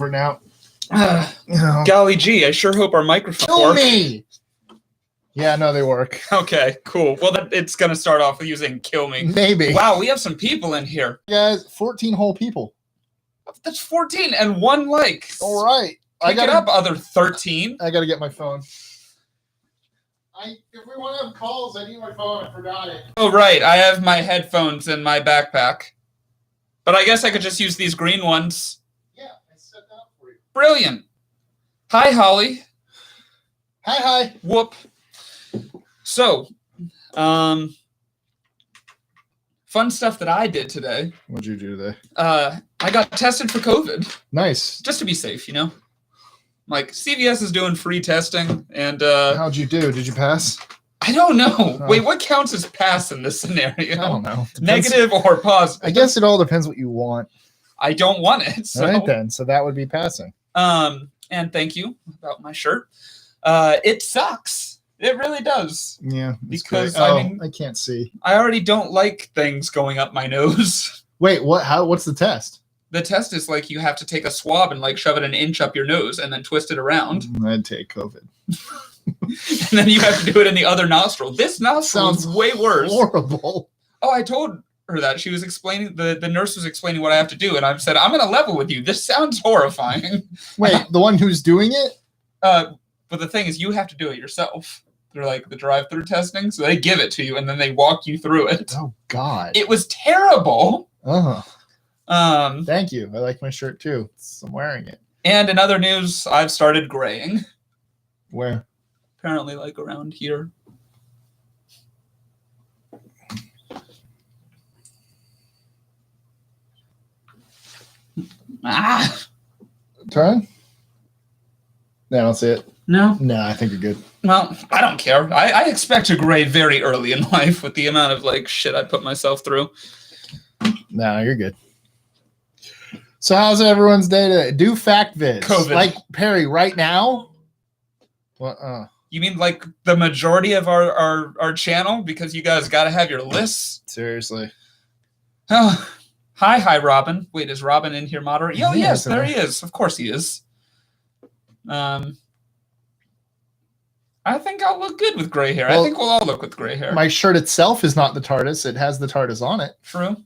for now. Golly gee, I sure hope our microphones work. Me! Yeah, no, they work. Okay, cool. Well, it's going to start off with using kill me. Maybe. Wow, we have some people in here. Guys, 14 whole people. That's 14 and 1 like. All right. Pick it up, other 13. I got to get my phone. If we want to have calls, I need my phone. I forgot it. Oh, right. I have my headphones in my backpack. But I guess I could just use these green ones. Yeah, I set that up for you. Brilliant. Hi, Holly. Hi. Whoop. So, fun stuff that I did today. What'd you do today? I got tested for COVID. Nice. Just to be safe, you know? Like, CVS is doing free testing, and how'd you do? Did you pass? I don't know. Oh. Wait, what counts as pass in this scenario? I don't know. Negative or positive? I guess it all depends what you want. I don't want it. So. All right, then. So that would be passing. And thank you about my shirt. It sucks. It really does. Yeah. Because, I can't see. I already don't like things going up my nose. Wait, what? What's the test? The test is like you have to take a swab and like shove it an inch up your nose and then twist it around. I'd take COVID. And then you have to do it in the other nostril. This nostril sounds way worse. Horrible. Oh, I told her that. She was explaining, the nurse was explaining what I have to do. And I said, I'm going to level with you. This sounds horrifying. Wait, the one who's doing it? But the thing is, you have to do it yourself. They're like the drive-through testing. So they give it to you and then they walk you through it. Oh, God. It was terrible. Oh. Thank you. I like my shirt too. I'm wearing it. And in other news, I've started graying. Where? Apparently, like around here. Turn? No, I don't see it. No? No, I think you're good. Well, I don't care. I expect to gray very early in life with the amount of like shit I put myself through. No, you're good. So how's everyone's day today? Do fact vids. COVID. Like Perry, right now? Well, You mean like the majority of our channel? Because you guys got to have your lists? Seriously. Oh, hi, Robin. Wait, is Robin in here moderating? Oh, yes, there he is. Of course he is. I think I'll look good with gray hair. Well, I think we'll all look with gray hair. My shirt itself is not the TARDIS. It has the TARDIS on it. True.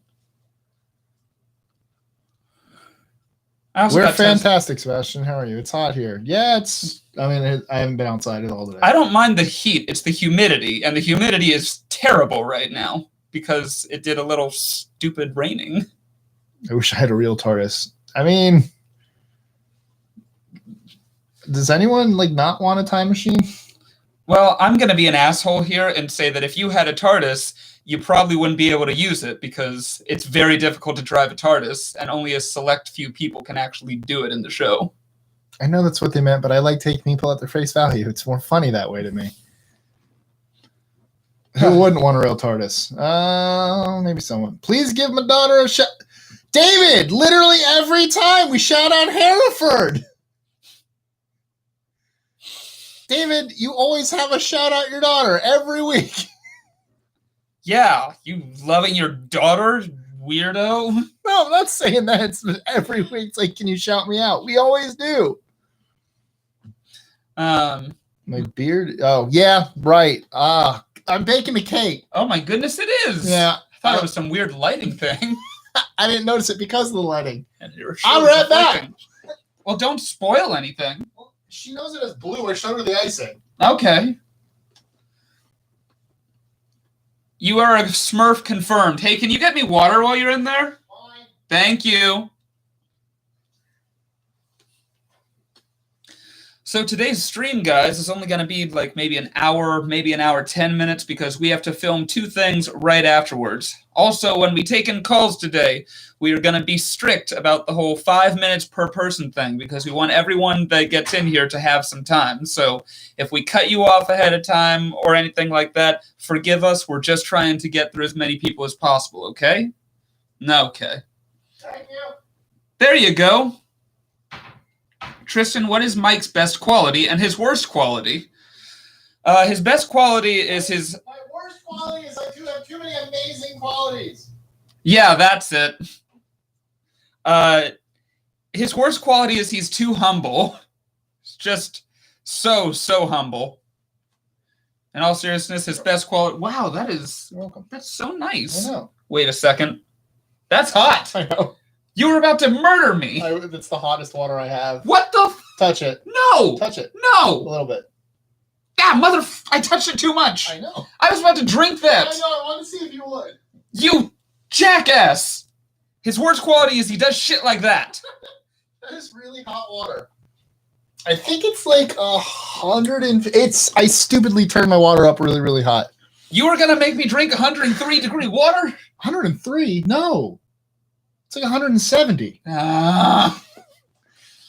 We're fantastic, Sebastian. How are you? It's hot here. Yeah, I haven't been outside at all today. I don't mind the heat. It's the humidity. And the humidity is terrible right now because it did a little stupid raining. I wish I had a real TARDIS. I mean, does anyone not want a time machine? Well, I'm going to be an asshole here and say that if you had a TARDIS, you probably wouldn't be able to use it because it's very difficult to drive a TARDIS, and only a select few people can actually do it in the show. I know that's what they meant, but I like taking people at their face value. It's more funny that way to me. Who wouldn't want a real TARDIS? Maybe someone. Please give my daughter a shout. David, literally every time we shout out Hereford. David, you always have a shout out your daughter every week. Yeah, you loving your daughter, weirdo? No, I'm not saying that. It's every week. It's like, can you shout me out? We always do. My beard. Oh, yeah, right. I'm baking a cake. Oh, my goodness, it is. Yeah. I thought it was some weird lighting thing. I didn't notice it because of the lighting. I'll read that. Well, don't spoil anything. Well, she knows it as blue. I showed her the icing. Okay. You are a Smurf confirmed. Hey, can you get me water while you're in there? Fine. Thank you. So today's stream, guys, is only going to be maybe an hour 10 minutes because we have to film 2 things right afterwards. Also, when we take in calls today, we are going to be strict about the whole 5 minutes per person thing because we want everyone that gets in here to have some time. So if we cut you off ahead of time or anything like that, forgive us. We're just trying to get through as many people as possible, okay? Okay. Thank you. There you go. Tristan, what is Mike's best quality and his worst quality? His best quality is his... My worst quality is I do have too many amazing qualities. Yeah, that's it. His worst quality is he's too humble. He's just so humble. In all seriousness, his best quality. Wow, that's so nice. I know. Wait a second. That's hot. I know. You were about to murder me. That's the hottest water I have. What the? Touch it. No. Touch it. No. A little bit. God, I touched it too much. I know. I was about to drink that. I know. I wanted to see if you would. You jackass. His worst quality is he does shit like that. That is really hot water. I think it's like 100 and I stupidly turned my water up really, really hot. You were gonna make me drink 103-degree water? 103? No. It's like 170.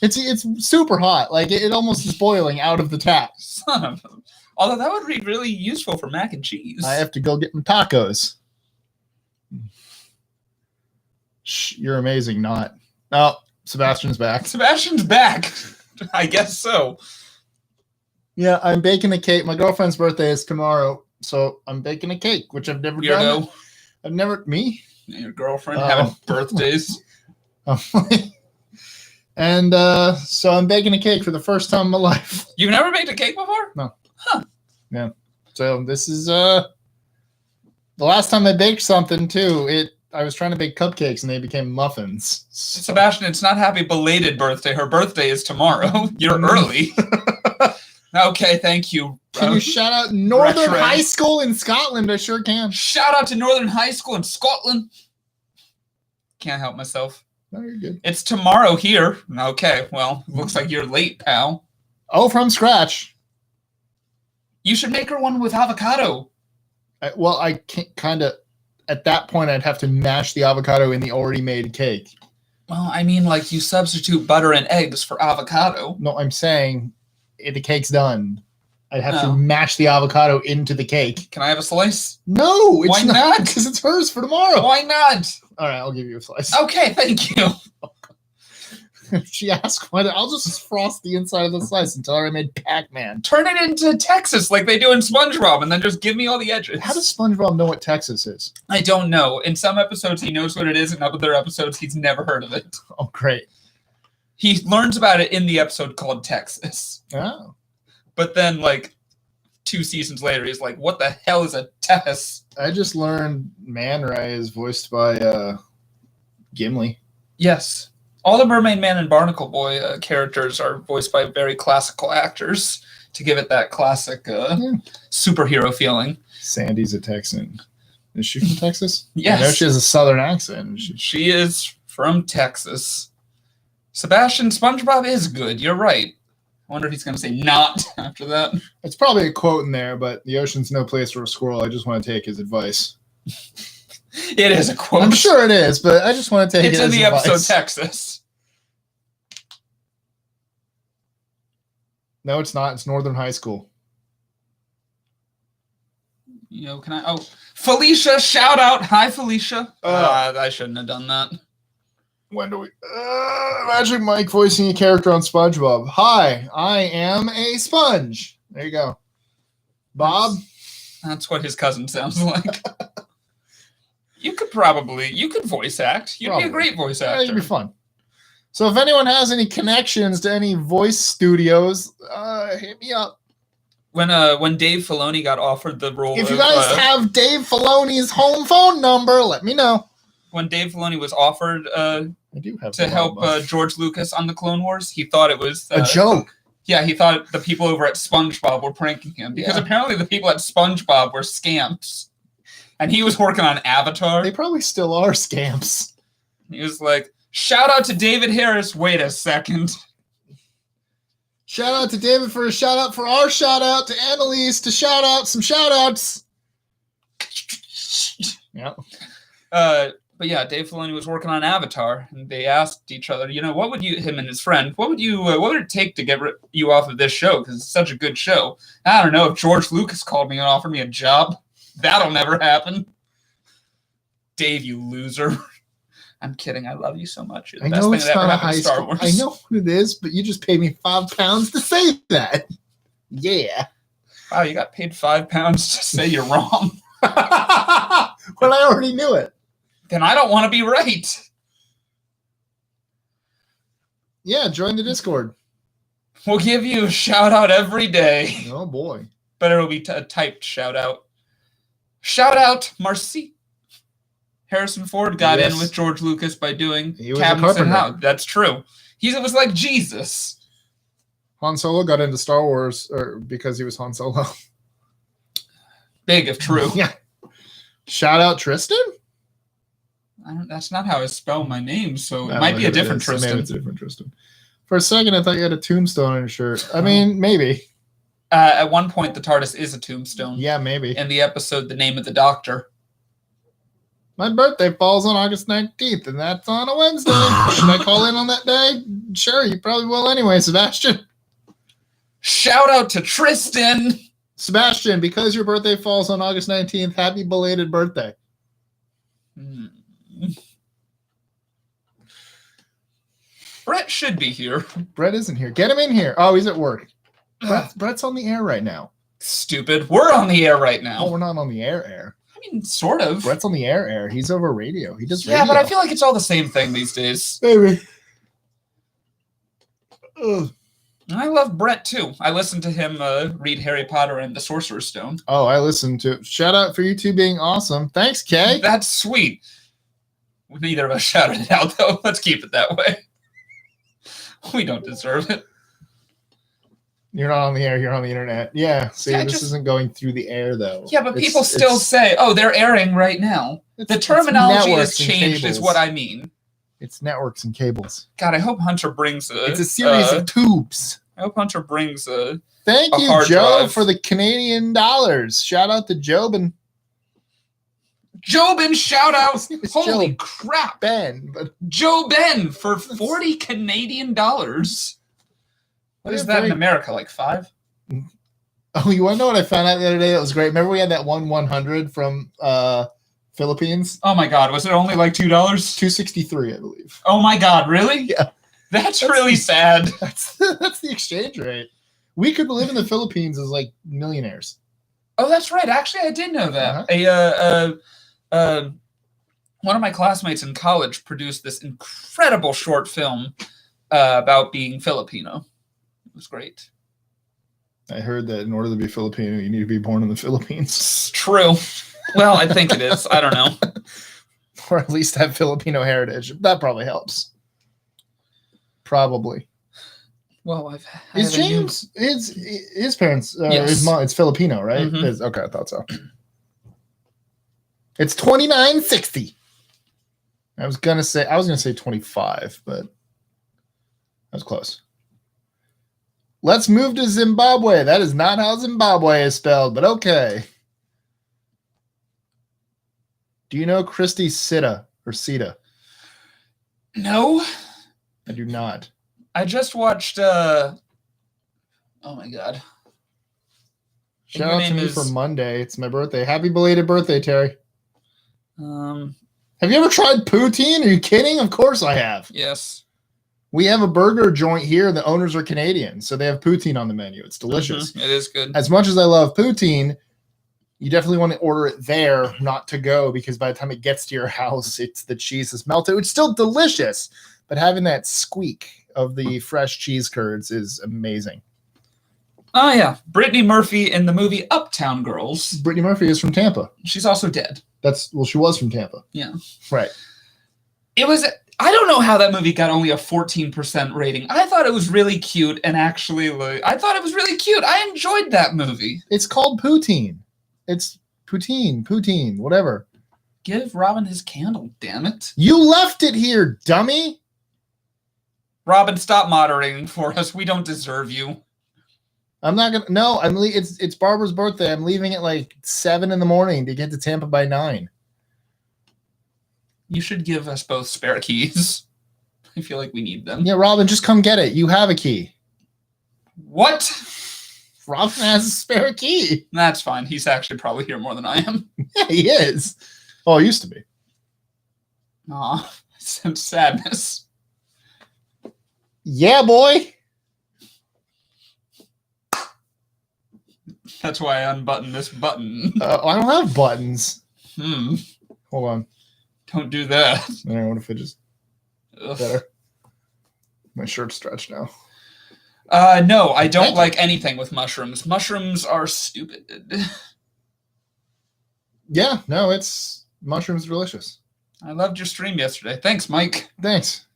It's super hot. Like it almost is boiling out of the tap. Son of a... Although that would be really useful for mac and cheese. I have to go get my tacos. Shh, you're amazing, not. Oh, Sebastian's back. Sebastian's back. I guess so. Yeah, I'm baking a cake. My girlfriend's birthday is tomorrow, so I'm baking a cake, which I've never done. I've never... Me? Your girlfriend having birthdays. And so I'm baking a cake for the first time in my life. You've never baked a cake before? No. Huh. Yeah. So this is the last time I baked something too. I was trying to bake cupcakes and they became muffins. So. Sebastian, it's not happy belated birthday. Her birthday is tomorrow. You're early. Okay, thank you. Can you shout out Northern High School in Scotland? I sure can. Shout out to Northern High School in Scotland. Can't help myself. No, you're good. It's tomorrow here. Okay, well, looks like you're late, pal. Oh, from scratch. You should make her one with avocado. I can't kind of... At that point, I'd have to mash the avocado in the already made cake. Well, I mean, like you substitute butter and eggs for avocado. No, I'm saying the cake's done. I'd have to mash the avocado into the cake. Can I have a slice? No, it's why not? Because it's hers for tomorrow. Why not? All right, I'll give you a slice. Okay, thank you. She asked, I'll just frost the inside of the slice and tell her I made Pac-Man. Turn it into Texas like they do in SpongeBob and then just give me all the edges. How does SpongeBob know what Texas is? I don't know. In some episodes, he knows what it is. In other episodes, he's never heard of it. Oh, great. He learns about it in the episode called Texas. Oh. But then, 2 seasons later, he's like, what the hell is a Tess? I just learned Man Ray is voiced by Gimli. Yes. All the Mermaid Man and Barnacle Boy characters are voiced by very classical actors to give it that classic superhero feeling. Sandy's a Texan. Is she from Texas? Yes. I know she has a southern accent. She is from Texas. Sebastian, SpongeBob is good. You're right. I wonder if he's going to say not after that. It's probably a quote in there, but the ocean's no place for a squirrel. I just want to take his advice. It is a quote. I'm sure it is, but I just want to take it as advice. It's in the episode Texas. No, it's not. It's Northern High School. Can I... Oh, Felicia, shout out. Hi, Felicia. I shouldn't have done that. When do we... Magic Mike voicing a character on SpongeBob. Hi, I am a sponge. There you go. Bob? That's what his cousin sounds like. You could voice act. You'd be a great voice actor. It'd be fun. So if anyone has any connections to any voice studios, hit me up. When Dave Filoni got offered the role, if you guys have Dave Filoni's home phone number, let me know. When Dave Filoni was offered I do have to help George Lucas on the Clone Wars, he thought it was a joke. Yeah, he thought the people over at SpongeBob were pranking him because apparently the people at SpongeBob were scamps, and he was working on Avatar. They probably still are scamps. He was like, shout out to David Harris. Wait a second. Shout out to David for a shout out for our shout out, to Annalise to shout out some shout outs. Yeah. But yeah, Dave Filoni was working on Avatar, and they asked each other, what would him and his friend, what would it take to get you off of this show? Because it's such a good show. I don't know, if George Lucas called me and offered me a job, that'll never happen. Dave, you loser. I'm kidding. I love you so much. You're the best thing that ever happened to Star Wars. I know what it is, but you just paid me £5 to say that. Yeah. Wow, you got paid £5 to say you're wrong. Well, I already knew it. Then I don't want to be right. Yeah, join the Discord. We'll give you a shout out every day. Oh boy. But it'll be a typed shout out. Shout out, Marcy. Harrison Ford got in with George Lucas by doing Cabinets in House. That's true. It was like Jesus. Han Solo got into Star Wars because he was Han Solo. Big if true. Yeah. Shout out Tristan? That's not how I spell my name, so it might be a different Tristan. Maybe it's a different Tristan. For a second, I thought you had a tombstone on your shirt. I mean, maybe. At one point, the TARDIS is a tombstone. Yeah, maybe. In the episode, The Name of the Doctor. My birthday falls on August 19th, and that's on a Wednesday. Should I call in on that day? Sure, you probably will anyway, Sebastian. Shout out to Tristan. Sebastian, because your birthday falls on August 19th, happy belated birthday. Brett should be here. Brett isn't here. Get him in here. Oh, he's at work. Brett's on the air right now. Stupid. We're on the air right now. Oh, we're not on the air. I mean, sort of. Brett's on the air. He's over radio. He does radio. Yeah, but I feel like it's all the same thing these days. Maybe. Ugh. I love Brett, too. I listened to him read Harry Potter and the Sorcerer's Stone. Oh, I listened to it. Shout out for you two being awesome. Thanks, Kay. That's sweet. Neither of us shouted it out, though. Let's keep it that way. We don't deserve it. You're not on the air. You're on the internet. Yeah. See, this isn't going through the air, though. Yeah, but people still say, oh, they're airing right now. The terminology has changed is what I mean. It's networks and cables. God, I hope Hunter brings a... It's a series of tubes. I hope Hunter brings a Thank you, Joe, for the Canadian dollars. Shout out to Jobin. Jobin, shout out. Holy crap. Ben. But Joe Ben for 40 Canadian dollars. What is that in America, like 5? Oh, you want to know what I found out the other day? That was great. Remember we had that 1/100 from Philippines? Oh my God, was it only like $2? $2.63, I believe. Oh my God, really? Yeah. That's really sad. That's the exchange rate. We could live in the Philippines as like millionaires. Oh, that's right. Actually, I did know that. One of my classmates in college produced this incredible short film about being Filipino. It was great. I heard that in order to be Filipino, you need to be born in the Philippines. It's true. Well, I think it is. I don't know. Or at least have Filipino heritage. That probably helps. Probably. Well, is James his parents yes. His mom? It's Filipino, right? Mm-hmm. Okay, I thought so. It's $29.60. I was gonna say 25, but I was close. Let's move to Zimbabwe. That is not how Zimbabwe is spelled, but okay. Do you know Christy Sita or Sita? No. I do not. I just watched oh my God. Shout out to me for Monday. It's my birthday. Happy belated birthday, Terry. Have you ever tried poutine? Are you kidding? Of course I have. Yes. We have a burger joint here. The owners are Canadian, so they have poutine on the menu. It's delicious. Mm-hmm. It is good. As much as I love poutine, you definitely want to order it there, not to go, because by the time it gets to your house, the cheese is melted. It's still delicious, but having that squeak of the fresh cheese curds is amazing. Oh, yeah. Brittany Murphy in the movie Uptown Girls. Brittany Murphy is from Tampa. She's also dead. She was from Tampa. Yeah. Right. I don't know how that movie got only a 14% rating. I thought it was really cute, and actually, I thought it was really cute. I enjoyed that movie. It's called poutine. It's poutine, whatever. Give Robin his candle, damn it. You left it here, dummy. Robin, stop moderating for us. We don't deserve you. I'm not gonna. No, it's Barbara's birthday. I'm leaving at like 7 a.m. to get to Tampa by 9. You should give us both spare keys. I feel like we need them. Yeah, Robin, just come get it. You have a key. What? Robin has a spare key. That's fine. He's actually probably here more than I am. Yeah, he is. Oh, he used to be. Aw, some sadness. Yeah, boy. That's why I unbuttoned this button. I don't have buttons. Hold on. Don't do that. I don't know what if it just better. My shirt's stretched now. No, I don't like anything with mushrooms. Mushrooms are stupid. Yeah, no, mushrooms are delicious. I loved your stream yesterday. Thanks, Mike. Thanks.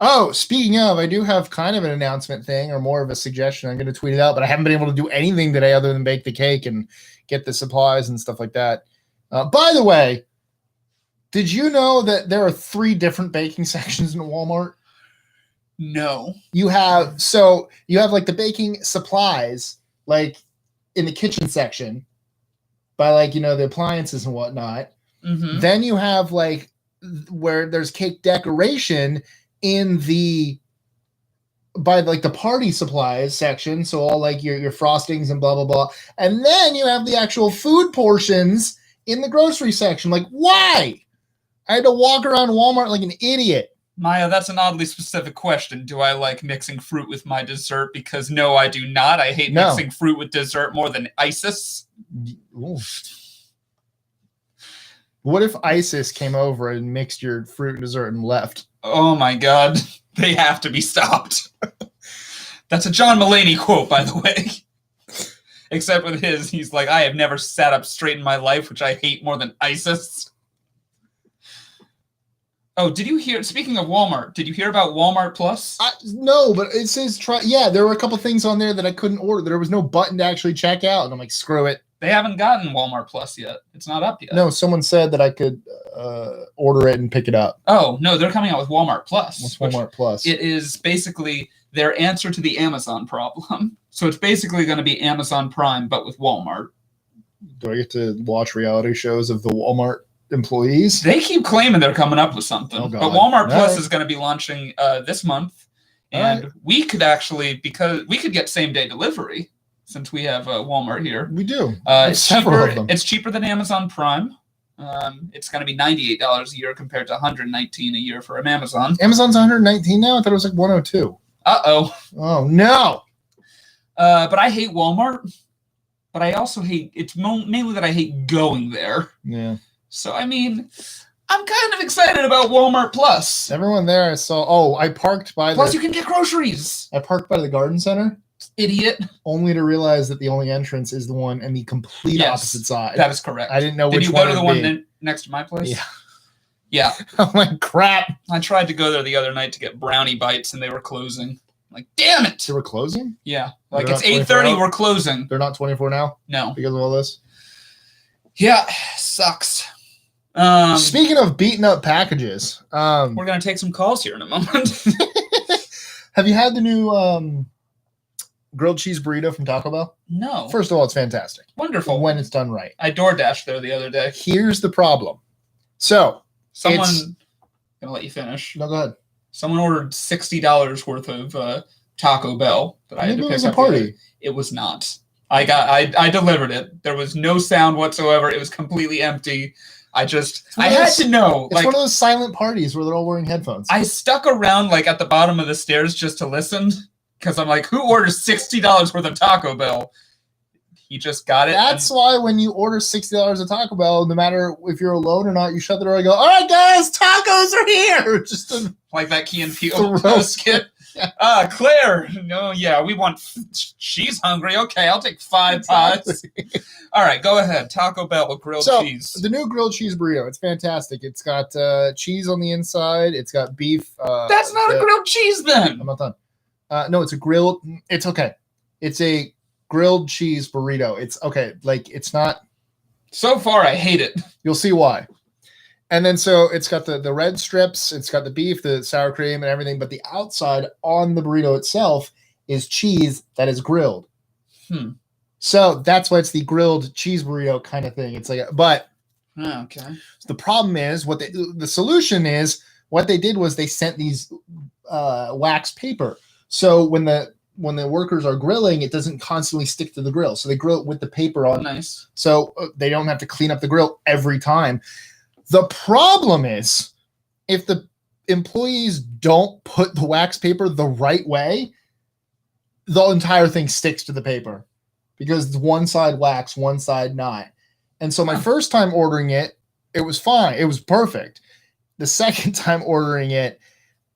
Oh, speaking of, I do have kind of an announcement thing, or more of a suggestion. I'm going to tweet it out, but I haven't been able to do anything today other than bake the cake and get the supplies and stuff like that. By the way, did you know that there are 3 different baking sections in Walmart? No. You have like the baking supplies, like in the kitchen section, by like, the appliances and whatnot. Mm-hmm. Then you have like where there's cake decoration by like the party supplies section. So all like your frostings and blah, blah, blah. And then you have the actual food portions in the grocery section. Like, why? I had to walk around Walmart like an idiot. Maya, that's an oddly specific question. Do I like mixing fruit with my dessert? Because no, I do not. I hate mixing fruit with dessert more than ISIS. Ooh. What if ISIS came over and mixed your fruit and dessert and left? Oh my God. They have to be stopped. That's a John Mulaney quote, by the way. Except with he's like, I have never sat up straight in my life, which I hate more than ISIS. Oh, did you hear, speaking of Walmart, did you hear about Walmart Plus? No, but it says there were a couple things on there that I couldn't order. There was no button to actually check out. And I'm like, screw it. They haven't gotten Walmart Plus yet. It's not up yet. No, someone said that I could order it and pick it up. Oh, no, they're coming out with Walmart Plus. What's Walmart Plus? It is basically their answer to the Amazon problem. So it's basically going to be Amazon Prime, but with Walmart. Do I get to watch reality shows of the Walmart employees? They keep claiming they're coming up with something. Oh, God. But Walmart Plus is going to be launching this month. And we could actually, because we could get same-day delivery since we have Walmart here. We do. It's several of them. It's cheaper than Amazon Prime. It's going to be $98 a year compared to $119 a year for Amazon. Amazon's $119 now? I thought it was like $102. Uh-oh. Oh, no. But I hate Walmart. But I also hate, it's mainly that I hate going there. Yeah. So, I mean, I'm kind of excited about Walmart Plus. Everyone there I saw, I parked by Plus, you can get groceries. I parked by the garden center. Idiot. Only to realize that the only entrance is the one in the complete opposite side. That is correct. I didn't know which one. Did you go to the one next to my place? Yeah. Yeah. I'm like, crap. I tried to go there the other night to get brownie bites, and they were closing. I'm like, damn it. They were closing? Yeah. Like, it's 8:30, we're closing. They're not 24 now? No. Because of all this? Yeah. Sucks. Speaking of beating up packages. We're going to take some calls here in a moment. Have you had the new grilled cheese burrito from Taco Bell? No. First of all, it's fantastic. Wonderful. When it's done right. I DoorDashed there the other day. Here's the problem. So, someone... I'm going to let you finish. No, go ahead. Someone ordered $60 worth of Taco Bell that I had to pick up. It was a party. It was not. I delivered it. There was no sound whatsoever. It was completely empty. I had to know. It's one of those silent parties where they're all wearing headphones. I stuck around like at the bottom of the stairs just to listen because I'm like, who orders $60 worth of Taco Bell? He just got it. That's why when you order $60 of Taco Bell, no matter if you're alone or not, you shut the door and go, all right, guys, tacos are here. Just like that Key and Peele skit. Claire. No, yeah, we want. She's hungry. Okay, I'll take 5 pies. All right, go ahead. Taco Bell grilled cheese. The new grilled cheese burrito. It's fantastic. It's got cheese on the inside. It's got beef. That's not a grilled cheese, then. I'm not done. No, it's a grilled. It's okay. It's a grilled cheese burrito. It's okay. Like, it's not. So far, I hate it. You'll see why. And then so it's got the red strips, it's got the beef, the sour cream, and everything. But the outside on the burrito itself is cheese that is grilled. So that's why it's the grilled cheese burrito kind of thing. It's like, okay. So the problem is the solution is what they did was they sent these wax paper. So when the workers are grilling, it doesn't constantly stick to the grill. So they grill it with the paper on. Nice. So they don't have to clean up the grill every time. The problem is if the employees don't put the wax paper the right way, the entire thing sticks to the paper because one side wax, one side not. And so my first time ordering it, it was fine. It was perfect. The second time ordering it,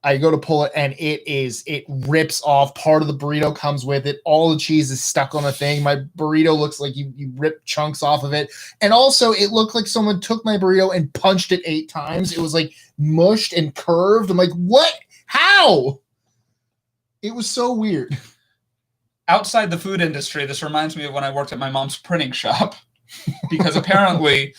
I go to pull it, and it rips off. Part of the burrito comes with it. All the cheese is stuck on the thing. My burrito looks like you ripped chunks off of it. And also, it looked like someone took my burrito and punched it 8 times. It was like mushed and curved. I'm like, what? How? It was so weird. Outside the food industry, this reminds me of when I worked at my mom's printing shop. Because apparently,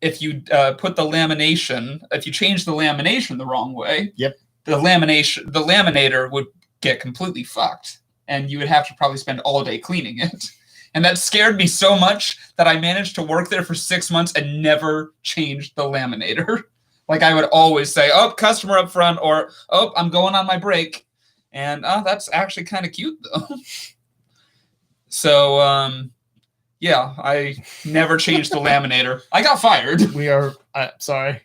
if you put the lamination, if you change the lamination the wrong way, yep, the laminator would get completely fucked, and you would have to probably spend all day cleaning it. And that scared me so much that I managed to work there for 6 months and never changed the laminator. Like, I would always say, oh, customer up front, or, oh, I'm going on my break. And that's actually kind of cute, though. So, yeah, I never changed the laminator. I got fired. We are, sorry.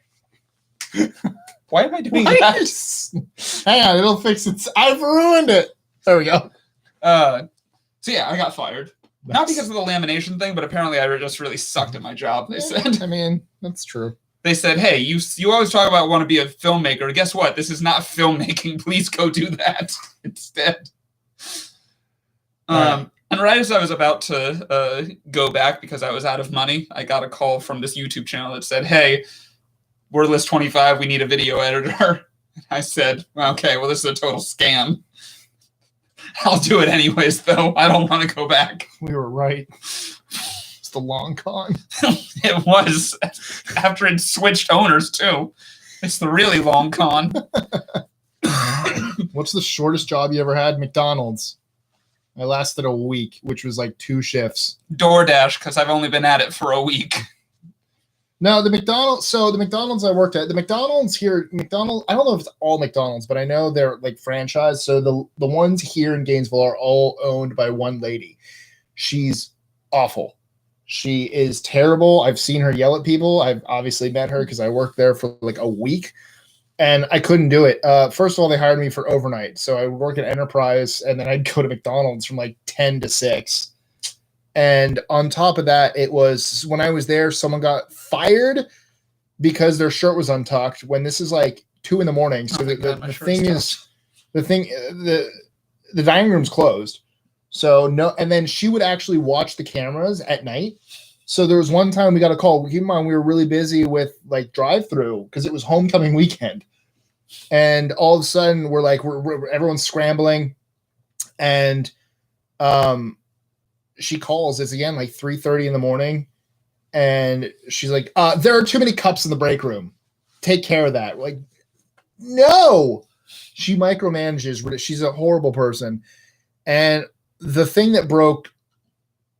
Why am I doing that? Hang on, it'll fix it. I've ruined it. There we go. So yeah, I got fired. Not because of the lamination thing, but apparently I just really sucked at my job, they said. I mean, that's trure. They said, hey, you always talk about want to be a filmmaker. Guess what? This is not filmmaking. Please go do that instead. And right as I was about to go back because I was out of money, I got a call from this YouTube channel that said, hey, we're list 25. We need a video editor. I said, okay, well, this is a total scam. I'll do it anyways, though. I don't want to go back. We were right. It's the long con. It was. After it switched owners, too. It's the really long con. What's the shortest job you ever had? McDonald's. I lasted a week, which was like 2 shifts. DoorDash, because I've only been at it for a week. No, the McDonald's I worked at, the McDonald's here, I don't know if it's all McDonald's, but I know they're like franchise. So the ones here in Gainesville are all owned by one lady. She's awful. She is terrible. I've seen her yell at people. I've obviously met her because I worked there for like a week. And I couldn't do it. First of all, they hired me for overnight. So I would work at Enterprise, and then I'd go to McDonald's from like 10 to 6. And on top of that, it was when I was there, someone got fired because their shirt was untucked when this is like 2 a.m. So the dining room's closed. So no, and then she would actually watch the cameras at night. So there was one time we got a call. Keep in mind, we were really busy with like drive-through because it was homecoming weekend. And all of a sudden we're like, everyone's scrambling. And she calls. It's again like 3:30 in the morning. And she's like, there are too many cups in the break room. Take care of that. We're like, no. She micromanages. She's a horrible person. And the thing that broke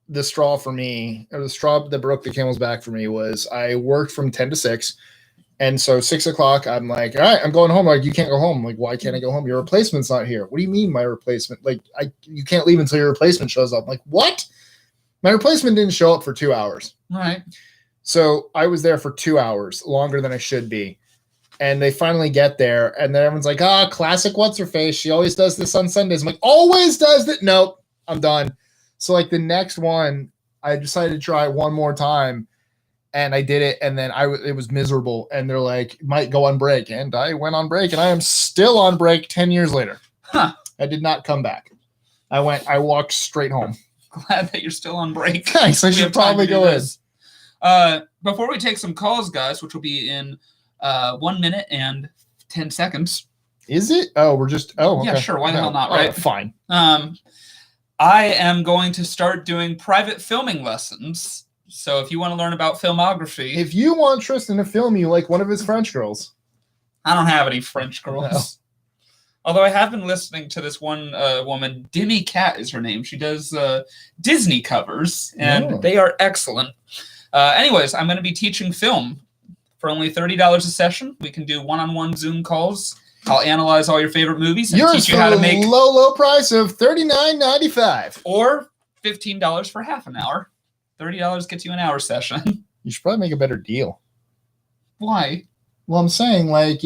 the straw for me, or the straw that broke the camel's back for me, was I worked from 10 to 6. And so 6 o'clock, I'm like, all right, I'm going home. Like, you can't go home. I'm like, why can't I go home? Your replacement's not here. What do you mean my replacement? Like, you can't leave until your replacement shows up. I'm like, what? My replacement didn't show up for 2 hours. All right. So I was there for 2 hours, longer than I should be. And they finally get there, and then everyone's like, classic what's her face. She always does this on Sundays. I'm like, always does that? Nope, I'm done. So like the next one, I decided to try one more time, and I did it, and then it was miserable. And they're like, might go on break, and I went on break, and I am still on break 10 years later. Huh. I did not come back. I walked straight home. Glad that you're still on break. Thanks. I should probably go in. Before we take some calls, guys, which will be in 1 minute and 10 seconds. Is it? Oh, we're just. Oh, okay. Yeah, sure. Why the hell not? Right. Fine. I am going to start doing private filming lessons. So if you want to learn about filmography, if you want Tristan to film you like one of his French girls, I don't have any French girls. No. Although I have been listening to this one woman, Demi Cat is her name. She does Disney covers, and they are excellent. Anyways, I'm going to be teaching film for only $30 a session. We can do one-on-one Zoom calls. I'll analyze all your favorite movies and teach you how to make low price of $39.95 or $15 for half an hour. $30 gets you an hour session. You should probably make a better deal. Why? Well, I'm saying like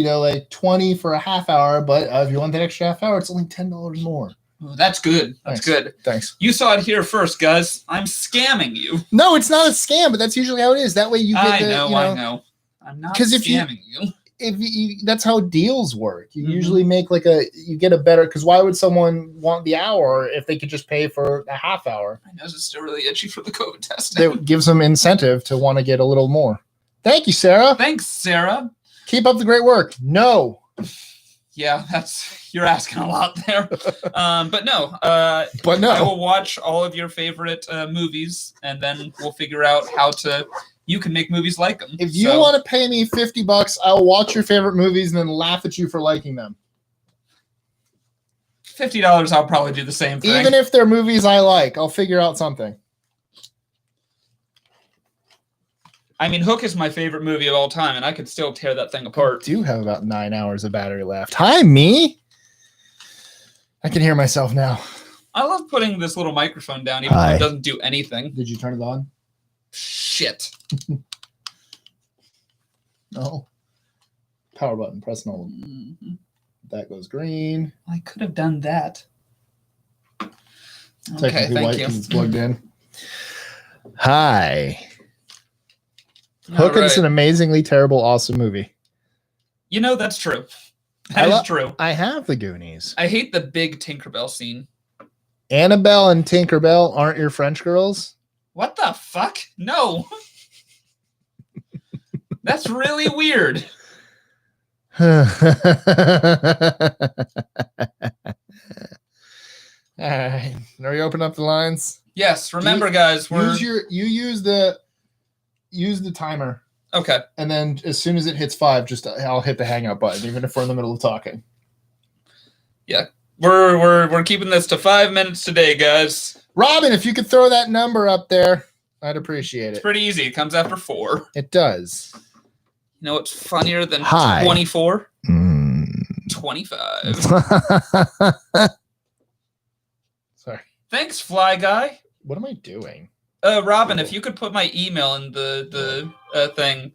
20 for a half hour, but if you want that extra half hour, it's only $10 more. Oh, that's good. That's good. Thanks. You saw it here first, guys. I'm scamming you. No, it's not a scam, but that's usually how it is. That way you get I know. I'm not scamming you. that's how deals work. You Mhm. usually make you get a better, because why would someone want the hour if they could just pay for a half hour? My nose is still really itchy from the COVID testing. That gives them incentive to want to get a little more. Thank you, Sarah. Thanks, Sarah. Keep up the great work. No. Yeah, you're asking a lot there. But no. But no. I will watch all of your favorite movies, and then we'll figure out how you can make movies like them. If you want to pay me $50, I'll watch your favorite movies and then laugh at you for liking them. $50, I'll probably do the same thing. Even if they're movies I like, I'll figure out something. I mean, Hook is my favorite movie of all time, and I could still tear that thing apart. I do have about 9 hours of battery left. Hi, me. I can hear myself now. I love putting this little microphone down, even though it doesn't do anything. Did you turn it on? Shit. No. Power button. Press no. Mm-hmm. That goes green. I could have done that. Okay, Technically thank white you. because it's plugged in. Hi. Hook is an amazingly terrible, awesome movie. You know, that's true. That is true. I have the Goonies. I hate the big Tinkerbell scene. Annabelle and Tinkerbell aren't your French girls? What the fuck? No. That's really weird. All right. Are you open up the lines? Yes. Remember, guys, use the timer. Okay. And then as soon as it hits 5, I'll hit the hang up button, even if we're in the middle of talking. Yeah. We're keeping this to 5 minutes today, guys. Robin, if you could throw that number up there, I'd appreciate it. It's pretty easy. It comes after 4. It does. You know what's funnier than Hi. 24? 25. Sorry. Thanks, Fly Guy. What am I doing? Robin, if you could put my email in the thing,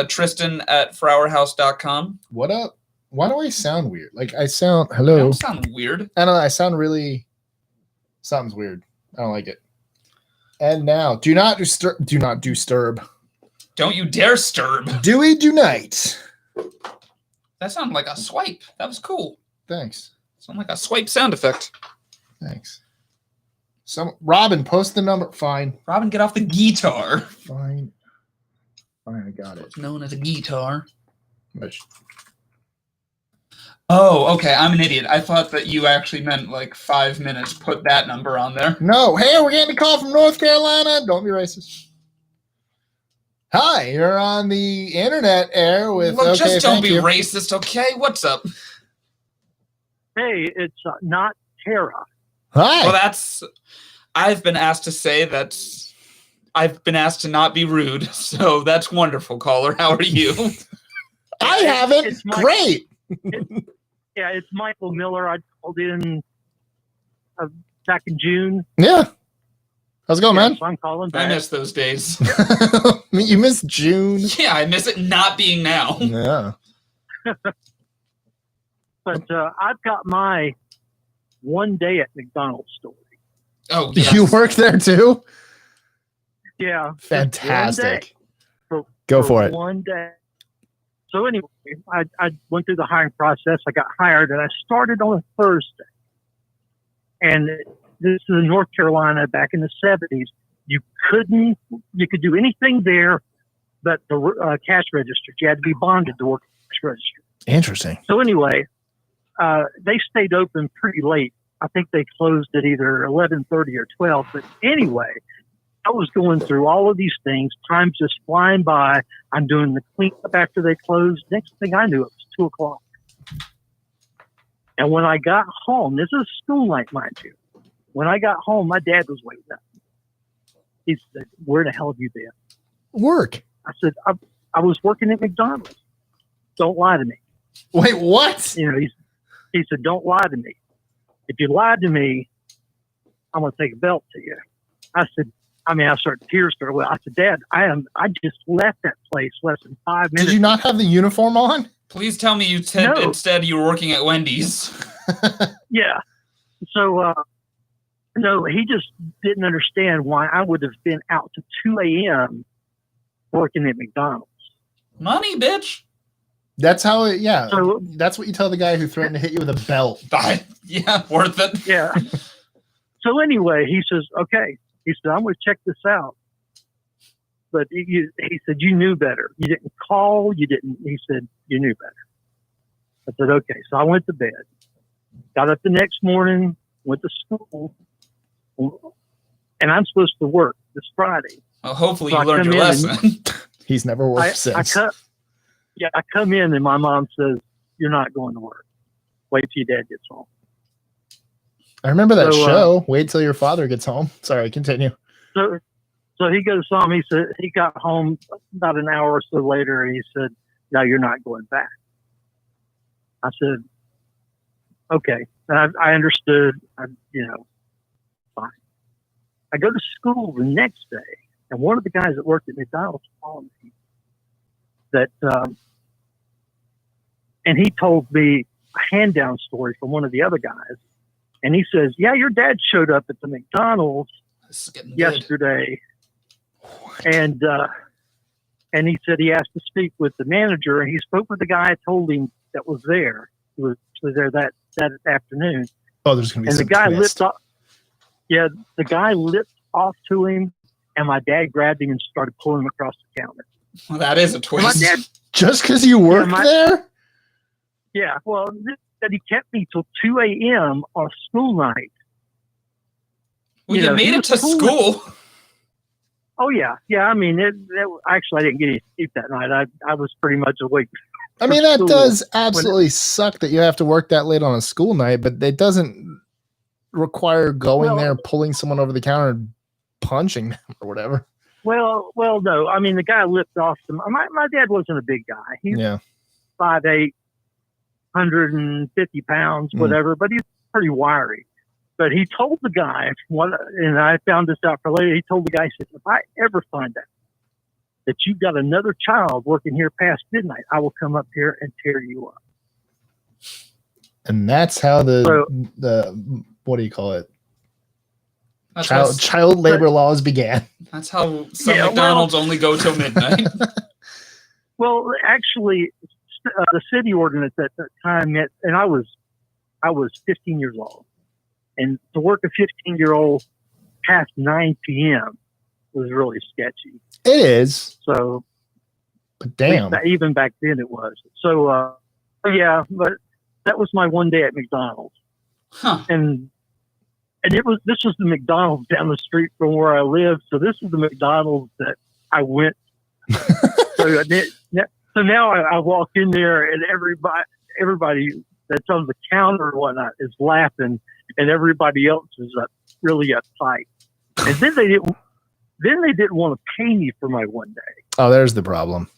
Tristan@flowerhouse.com. What up? Why do I sound weird? Like I sound, hello. I don't sound weird. I don't know. I sound really, something's weird. I don't like it. And now, do not disturb. Don't you dare sturb. Dewey do night. That sounded like a swipe. That was cool. Thanks. Sound like a swipe sound effect. Thanks. Robin, post the number. Fine. Robin, get off the guitar. Fine, I got it. Known as a guitar. Which, oh, okay. I'm an idiot. I thought that you actually meant like 5 minutes. Put that number on there. no. Hey, we're getting a call from North Carolina. Don't be racist. Hi, you're on the internet air with. Look, just don't be you. racist, okay? What's up? Hey, it's not Tara. Hi. Well, I've been asked to say that I've been asked to not be rude, so that's wonderful, caller. How are you? I haven't. It's Great. It's Michael Miller. I called in back in June. Yeah. How's it going, man? So I'm calling back. I miss those days. You miss June. Yeah, I miss it not being now. Yeah. But I've got my one day at McDonald's story. Oh, yes. You work there too? Yeah. Fantastic. For Go for it. One day. So anyway, I went through the hiring process. I got hired, and I started on a Thursday. And this is in North Carolina back in the 70s. You could do anything there but the cash register. You had to be bonded to work at the cash register. Interesting. So anyway, they stayed open pretty late. I think they closed at either 11:30 or 12. But anyway, I was going through all of these things. Time's just flying by. I'm doing the cleanup after they closed. Next thing I knew, it was 2 o'clock. And when I got home, this is school night, mind you. When I got home, my dad was waiting up. He said, "Where the hell have you been?" Work. I said, I was working at McDonald's. Don't lie to me. Wait, what? You know, he said, "Don't lie to me. If you lied to me, I'm going to take a belt to you." I said, tears started. Well, I said, "Dad, I just left that place less than 5 minutes." Did you not have the uniform on? Please tell me instead you were working at Wendy's. Yeah. So, no, he just didn't understand why I would have been out to 2 a.m. working at McDonald's. Money, bitch. That's how it. Yeah, So- that's what you tell the guy who threatened to hit you with a belt. Yeah, worth it. Yeah. So anyway, he says, okay. He said, I'm going to check this out. But he said, you knew better. You didn't call. You didn't. He said, you knew better. I said, okay. So I went to bed. Got up the next morning, went to school. And I'm supposed to work this Friday. Well, hopefully So you I learned come your in lesson. He's never worked since. I come in and my mom says, you're not going to work. Wait till your dad gets home. I remember that So, show. Wait till your father gets home. Sorry, continue. So he goes home. He said he got home about an hour or so later, and he said, "No, you're not going back." I said, "Okay." And I understood. Fine. I go to school the next day, and one of the guys that worked at McDonald's called me. And he told me a hand down story from one of the other guys, and he says, "Yeah, your dad showed up at the McDonald's This is getting good. yesterday." And he said he asked to speak with the manager, and he spoke with the guy I told him that was there. He was there that afternoon. Oh, there's gonna be And the some guy twist. lipped off. Yeah, the guy lipped off to him, and my dad grabbed him and started pulling him across the counter. Well, that is a And my twist. dad, Just because you work there? yeah, well, that he kept me till 2 a.m. on school night. Well, you you know, made he it to was cool. school. Oh yeah. I mean, actually, I didn't get any sleep that night. I was pretty much awake. I mean, for that school. does absolutely suck that you have to work that late on a school night, but it doesn't require going there, pulling someone over the counter, and punching them or whatever. Well, no. I mean, the guy lipped off to my dad wasn't a big guy. He's Yeah. 5'8", 150 pounds, whatever, but he's pretty wiry. But he told the guy, and I found this out for later, he told the guy, he said, if I ever find out that you've got another child working here past midnight, I will come up here and tear you up. And that's how the what do you call it? That's Child labor laws began. That's how some Yeah, McDonald's only go till midnight. Well, actually, the city ordinance at that time meant, and I was 15 years old. And to work a 15-year-old past 9 p.m. was really sketchy. It is. So, But damn. even back then it was. So, yeah, but that was my one day at McDonald's. Huh. And this was the McDonald's down the street from where I lived. So this is the McDonald's that I went. So now I walk in there and everybody that's on the counter or whatnot is laughing, and everybody else is really uptight. And then they didn't want to pay me for my one day. Oh, there's the problem.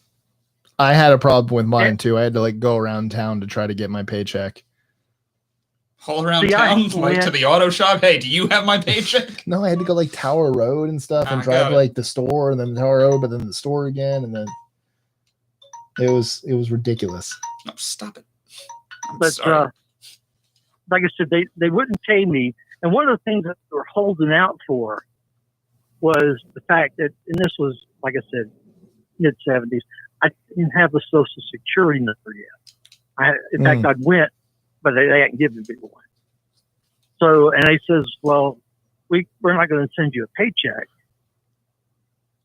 I had a problem with mine too. I had to go around town to try to get my paycheck. All around town, to the auto shop. Hey, do you have my paycheck? No, I had to go Tower Road and stuff and drive the store and then Tower Road, but then the store again, and then it was ridiculous. No, stop it. But like I said, they wouldn't pay me, and one of the things that they were holding out for was the fact that, and this was, like I said, mid-70s, I didn't have a Social Security number yet. In fact, I went, but they hadn't given me one. So, and they says, well, we're not going to send you a paycheck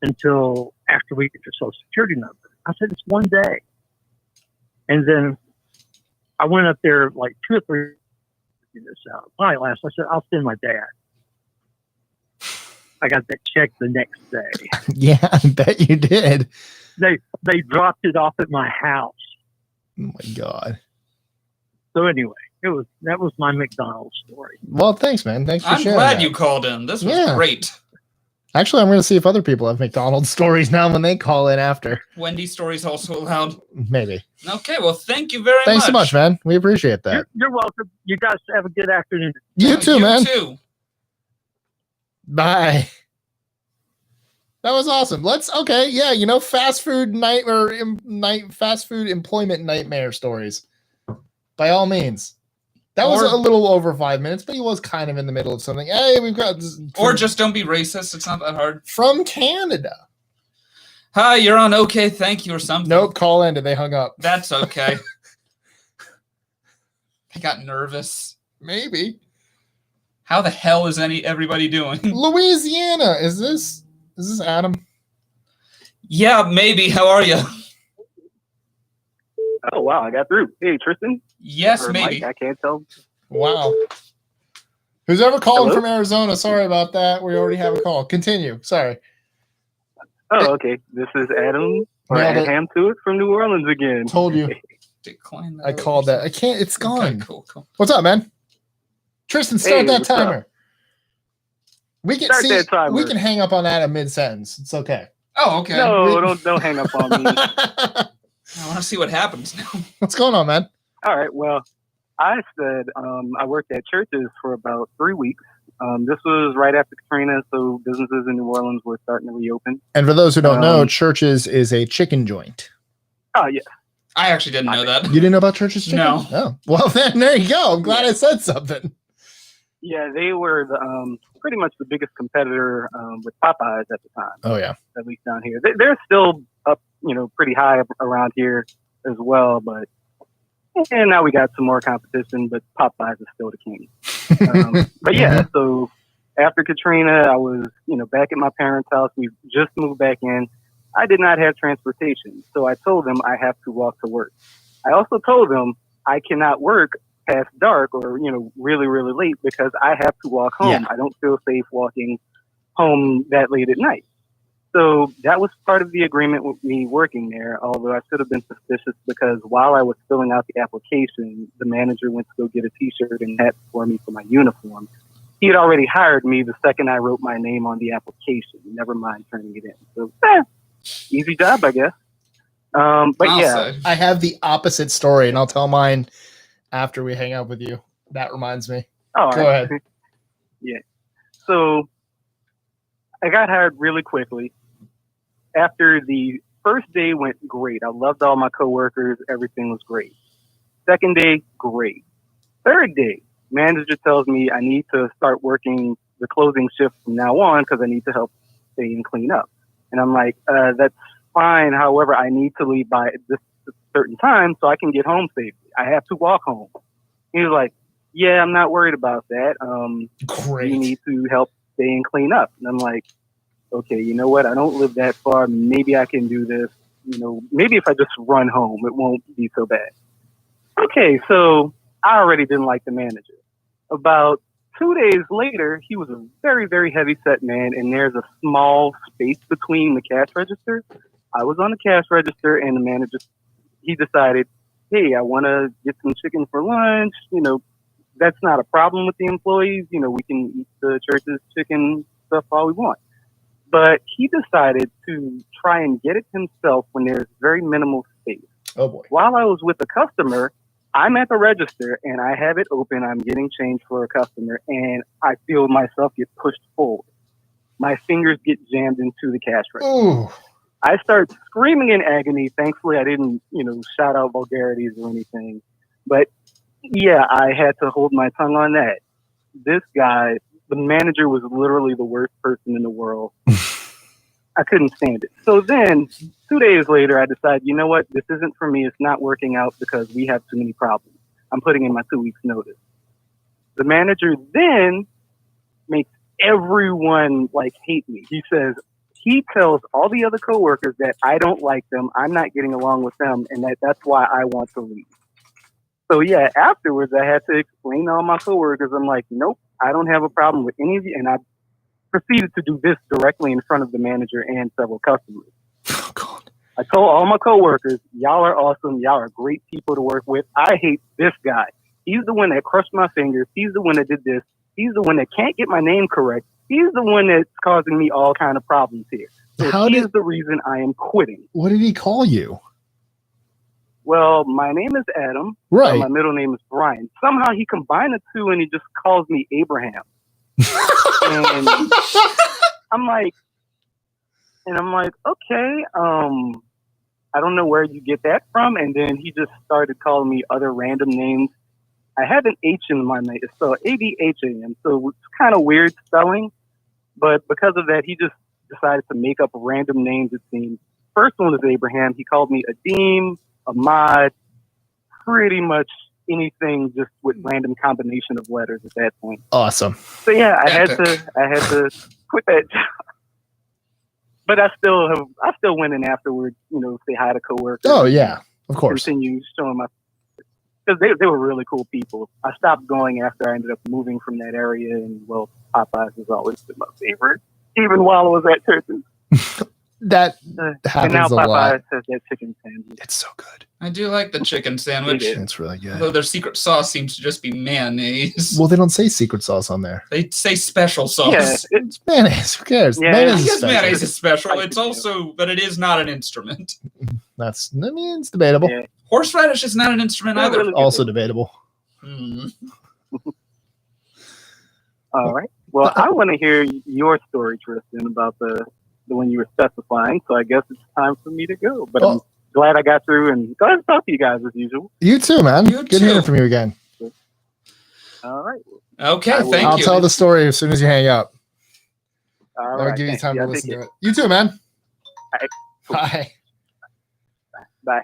until after we get your Social Security number. I said, it's one day. And then I went up there 2 or 3 this out. Finally, last, I said, I'll send my dad. I got that check the next day. Yeah, I bet you did. They dropped it off at my house. Oh my God. So anyway, that was my McDonald's story. Well, thanks, man. Thanks for I'm sharing. glad you called in. This was great. Actually, I'm going to see if other people have McDonald's stories now when they call in after. Wendy stories also allowed. Maybe. Okay, well, thank you very much. Thanks so much, man. We appreciate that. You're welcome. You guys have a good afternoon. You too, man. You too. Bye. That was awesome. Fast food fast food employment nightmare stories. By all means. That was a little over 5 minutes, but he was kind of in the middle of something. Hey, we've got... Or just don't be racist. It's not that hard. From Canada. Hi, you're on Okay, Thank You or something. Nope, call ended. They hung up. That's okay. I got nervous. Maybe. How the hell is everybody doing? Louisiana. Is this Adam? Yeah, maybe. How are you? Oh, wow, I got through. Hey, Tristan? Yes, Or maybe. Mike, I can't tell. Wow. Who's ever calling Hello? from Arizona? Sorry about that. We already have a call. Continue. Sorry. Oh, okay. This is Adam, or Nailed it. Ham to it from New Orleans again. Told you. Decline that. I called that. I can't. It's gone. Okay, cool. What's up, man? Tristan, start Hey, that what's up? timer. We can Start that timer. We can hang up on that in mid-sentence. It's okay. Oh, okay. No, don't hang up on me. I want to see what happens now. What's going on, man? All right, well, I said I worked at churches for about 3 weeks. This was right after Katrina, so businesses in New Orleans were starting to reopen. And for those who don't know, Churches is a chicken joint. Oh, yeah. I actually didn't know that. You didn't know about Churches chicken? No. Oh, well, then there you go. I'm glad I said something. Yeah, they were pretty much the biggest competitor with Popeyes at the time. Oh, yeah. At least down here. They're still up, pretty high up around here as well, but and now we got some more competition, but Popeyes is still the king. But yeah, so after Katrina, I was, back at my parents' house. We just moved back in. I did not have transportation, so I told them I have to walk to work. I also told them I cannot work past dark or, really, really late because I have to walk home. Yeah. I don't feel safe walking home that late at night. So that was part of the agreement with me working there, although I should have been suspicious because while I was filling out the application, the manager went to go get a T-shirt and hat for me for my uniform. He had already hired me the second I wrote my name on the application, never mind turning it in. So, easy job, I guess. But I'll yeah. say. I have the opposite story, and I'll tell mine after we hang up with you. That reminds me. All Go right. ahead. Yeah. So I got hired really quickly. After the first day went great. I loved all my coworkers. Everything was great. Second day, great. Third day, manager tells me I need to start working the closing shift from now on because I need to help stay and clean up. And I'm like, that's fine. However, I need to leave by this certain time so I can get home safely. I have to walk home. He was like, yeah, I'm not worried about that. Great. You need to help stay and clean up. And I'm like, okay, you know what? I don't live that far. Maybe I can do this. Maybe if I just run home, it won't be so bad. Okay, so I already didn't like the manager. About 2 days later, he was a very, very heavy-set man, and there's a small space between the cash register. I was on the cash register, and the manager, he decided, hey, I want to get some chicken for lunch. That's not a problem with the employees. We can eat the church's chicken stuff all we want. But he decided to try and get it himself when there's very minimal space. Oh, boy. While I was with the customer, I'm at the register and I have it open. I'm getting change for a customer and I feel myself get pushed forward. My fingers get jammed into the cash register. Ooh. I start screaming in agony. Thankfully, I didn't, shout out vulgarities or anything. But yeah, I had to hold my tongue on that. This guy, the manager, was literally the worst person in the world. I couldn't stand it. So then 2 days later, I decided, you know what? This isn't for me. It's not working out because we have too many problems. I'm putting in my 2 weeks notice. The manager then makes everyone hate me. He tells all the other coworkers that I don't like them. I'm not getting along with them. And that's why I want to leave. So yeah, afterwards, I had to explain to all my coworkers. I'm like, nope, I don't have a problem with any of you. And I proceeded to do this directly in front of the manager and several customers. Oh, God. I told all my coworkers, y'all are awesome. Y'all are great people to work with. I hate this guy. He's the one that crushed my fingers. He's the one that did this. He's the one that can't get my name correct. He's the one that's causing me all kind of problems here. So he's the reason I am quitting. What did he call you? Well, my name is Adam. Right. My middle name is Brian. Somehow he combined the two and he just calls me Abraham. And I'm like, okay, I don't know where you get that from. And then he just started calling me other random names. I have an H in my name. It's spelled A-D-H-A-M. So it's kind of weird spelling. But because of that, he just decided to make up random names, it seems. first one was Abraham. He called me a dean, a mod, pretty much anything just with random combination of letters at that point. Awesome. So yeah, I had Epic. to quit that job. But I still went in afterwards, say hi to coworkers. Oh yeah, of course. Continue showing my, because they were really cool people. I stopped going after I ended up moving from that area, and well, Popeyes has always been my favorite, even while I was at Turpin. That And happens now a lot. Popeyes has that chicken sandwich. It's so good. I do like the chicken sandwich. It is. It's really good. Although their secret sauce seems to just be mayonnaise. Well, they don't say secret sauce on there. They say special sauce. Yeah, It's mayonnaise. Who cares? Yeah. Mayonnaise I is guess special. mayonnaise is special. Spicy It's too. also, but it is not an instrument. It's debatable. Yeah. Horseradish is not an instrument Not either. really. Also debatable. Hmm. All right. Well, I want to hear your story, Tristan, about the one you were specifying. So I guess it's time for me to go. But I'm glad I got through, and glad to talk to you guys as usual. You too, man. You Good too. hearing from you again. All right. Okay, I will- thank I'll you. tell the story as soon as you hang up. All I'll right. give you Thanks. time Yeah, to take listen care. to it. You too, man. right, cool. Bye. Bye.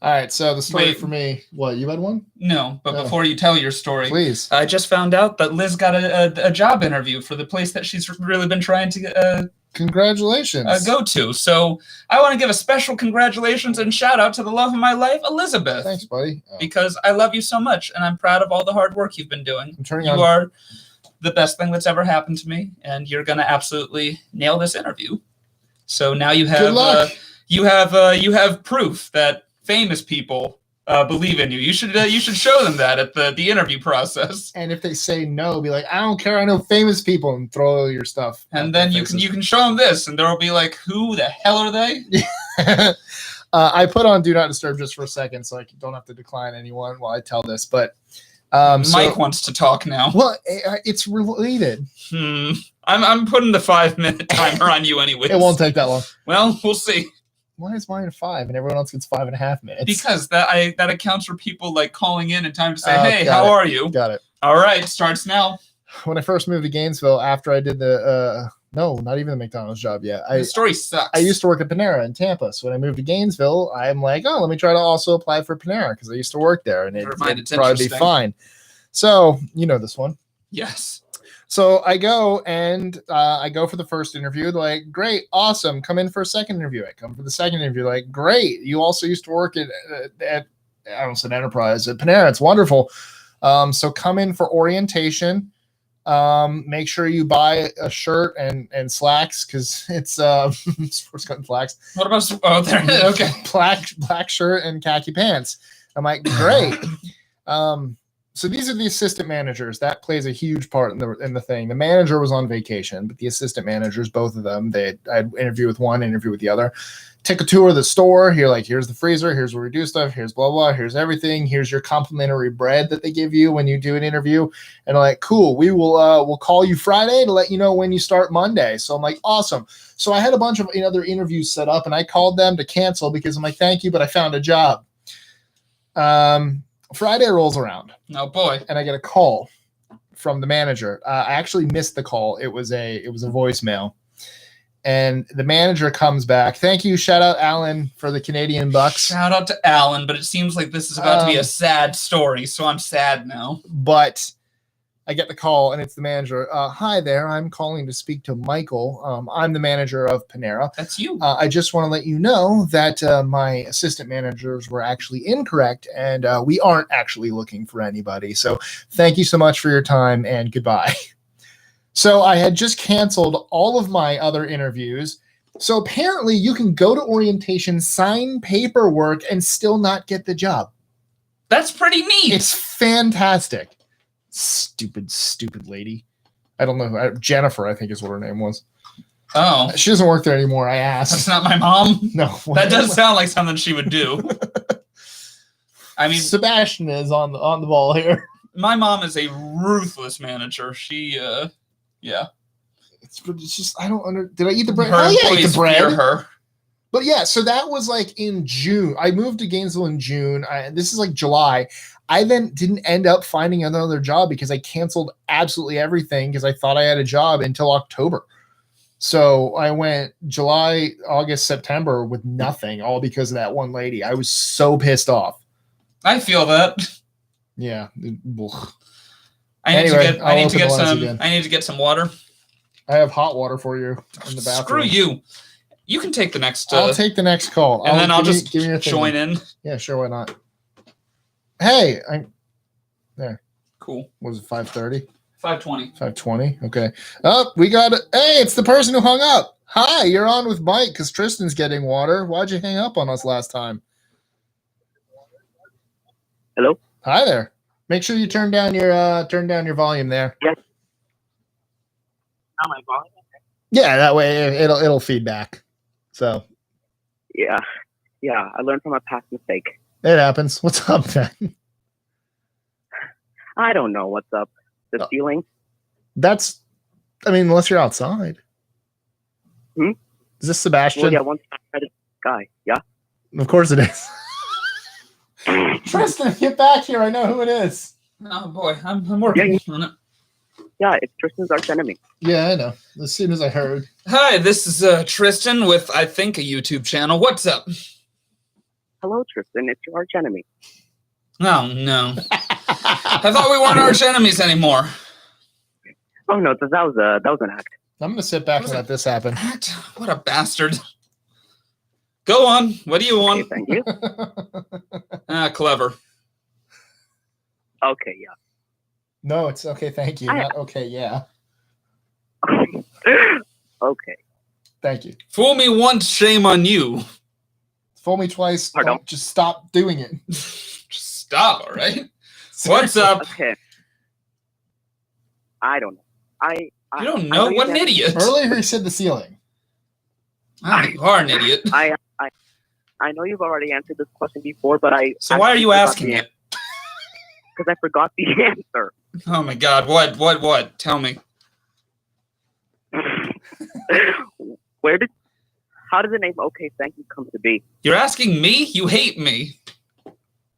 All right. So the story Wait. for me. What, you had one? No, but No. before you tell your story, Please. I just found out that Liz got a job interview for the place that she's really been trying to Congratulations. go to. So I want to give a special congratulations and shout out to the love of my life, Elizabeth, Thanks, buddy. because I love you so much and I'm proud of all the hard work you've been doing. I'm turning You on. are the best thing that's ever happened to me, and you're gonna absolutely nail this interview. So now you Good have luck. you have proof that famous people believe in you. You should show them that at the interview process, And if they say no, be like, I don't care. I know famous people, and throw your stuff. and at then their you can show them this, and they'll be like, "Who the hell are they?" faces. I put on Do Not Disturb just for a second, so I don't have to decline anyone while I tell this. But Mike wants to talk now. well, it's related. I'm putting the 5-minute timer on you anyways. It won't take that long. Well, we'll see. Why is mine 5 and everyone else gets 5.5 minutes? Because that accounts for people like calling in time to say, Oh, "Hey, got how it. are you?" Got it. All right, starts now. When I first moved to Gainesville, after I did the no, not even the McDonald's job yet. The story sucks. I used to work at Panera in Tampa. So when I moved to Gainesville, I'm like, oh, let me try to also apply for Panera because I used to work there and Never mind, it'd it's probably be interesting. fine. So you know this one. Yes. So I go and I go for the first interview. They're like, great, awesome. Come in for a second interview. I come for the second interview. Like, great. You also used to work at I don't say Enterprise at Panera. It's wonderful. So come in for orientation. Make sure you buy a shirt and slacks because it's sports cut and slacks. What about? Oh, there. Okay. Black shirt and khaki pants. I'm like, great. So these are the assistant managers. That plays a huge part in the thing. The manager was on vacation, but the assistant managers, both of them, I'd interview with one, interview with the other. Take a tour of the store. Here, like, here's the freezer. Here's where we do stuff. Here's blah blah. Here's everything. Here's your complimentary bread that they give you when you do an interview. And I'm like, cool. We will we'll call you Friday to let you know when you start Monday. So I'm like, awesome. So I had a bunch of other interviews set up, and I called them to cancel because I'm like, thank you, but I found a job. Friday rolls around. Oh boy. And I get a call from the manager. I actually missed the call. It was a voicemail, and the manager comes back. Thank you. Shout out Alan for the Canadian bucks. Shout out to Alan, but it seems like this is about to be a sad story, so I'm sad now. But I get the call, and it's the manager. Hi there. I'm calling to speak to Michael. I'm the manager of Panera. That's you. I just want to let you know that my assistant managers were actually incorrect, and we aren't actually looking for anybody. So thank you so much for your time, and goodbye. So I had just canceled all of my other interviews. So apparently you can go to orientation, sign paperwork, and still not get the job. That's pretty neat. It's fantastic. Stupid lady. I don't know. Jennifer, I think is what her name was. Oh, She doesn't work there anymore. I that's asked. not my mom. No. That does sound like something she would do. I mean, Sebastian is on the ball here. my mom is a ruthless manager. She, yeah. It's just did I eat the bread? Her Oh yeah, I ate employees the bread. fear her. But yeah, so that was like in June. I moved to Gainesville in June. This is like July. I then didn't end up finding another job because I canceled absolutely everything because I thought I had a job until October. So I went July, August, September with nothing, all because of that one lady. I was so pissed off. I feel that. Yeah. I need to get some water. I have hot water for you in the bathroom. Screw you. You can take the next. I'll take the next call. And then I'll just join in. Yeah, sure. Why not? Hey, there. Cool. Was it 5:30? 5:20. 5:20. Okay. Oh, we got it. Hey, it's the person who hung up. Hi, you're on with Mike because Tristan's getting water. Why'd you hang up on us last time? Hello. Hi there. Make sure you turn down your volume there. Yes. Not my volume. Yeah, that way it'll feed back. So. Yeah. I learned from a past mistake. It happens. What's up, man? I don't know what's up. The ceiling. Unless you're outside. Hmm? Is this Sebastian? Well, yeah, one guy. Yeah. Of course it is. Tristan, get back here. I know who it is. Oh boy, I'm working on it. Yeah, it's Tristan's arch enemy. Yeah, I know. As soon as I heard. Hi, this is Tristan with I Think a YouTube channel. What's up? Hello, Tristan. It's your arch enemy. Oh no. I thought we weren't arch enemies anymore. Oh no, that was an act. I'm gonna sit back and let this happen. Act? What a bastard. Go on. What do you want? Okay, thank you. Clever. Okay, yeah. No, it's okay, thank you. Not okay, yeah. Okay. Thank you. Fool me once, shame on you. Fool me twice. Pardon? Just stop doing it. Just stop, all right? What's up? Okay. I don't know. You don't know? What an idiot. Earlier he said the ceiling. You are an idiot. I know you've already answered this question before, but So why are you asking it? Because I forgot the answer. Oh my god, what? Tell me. How did the name OkayThankYou come to be? You're asking me? You hate me.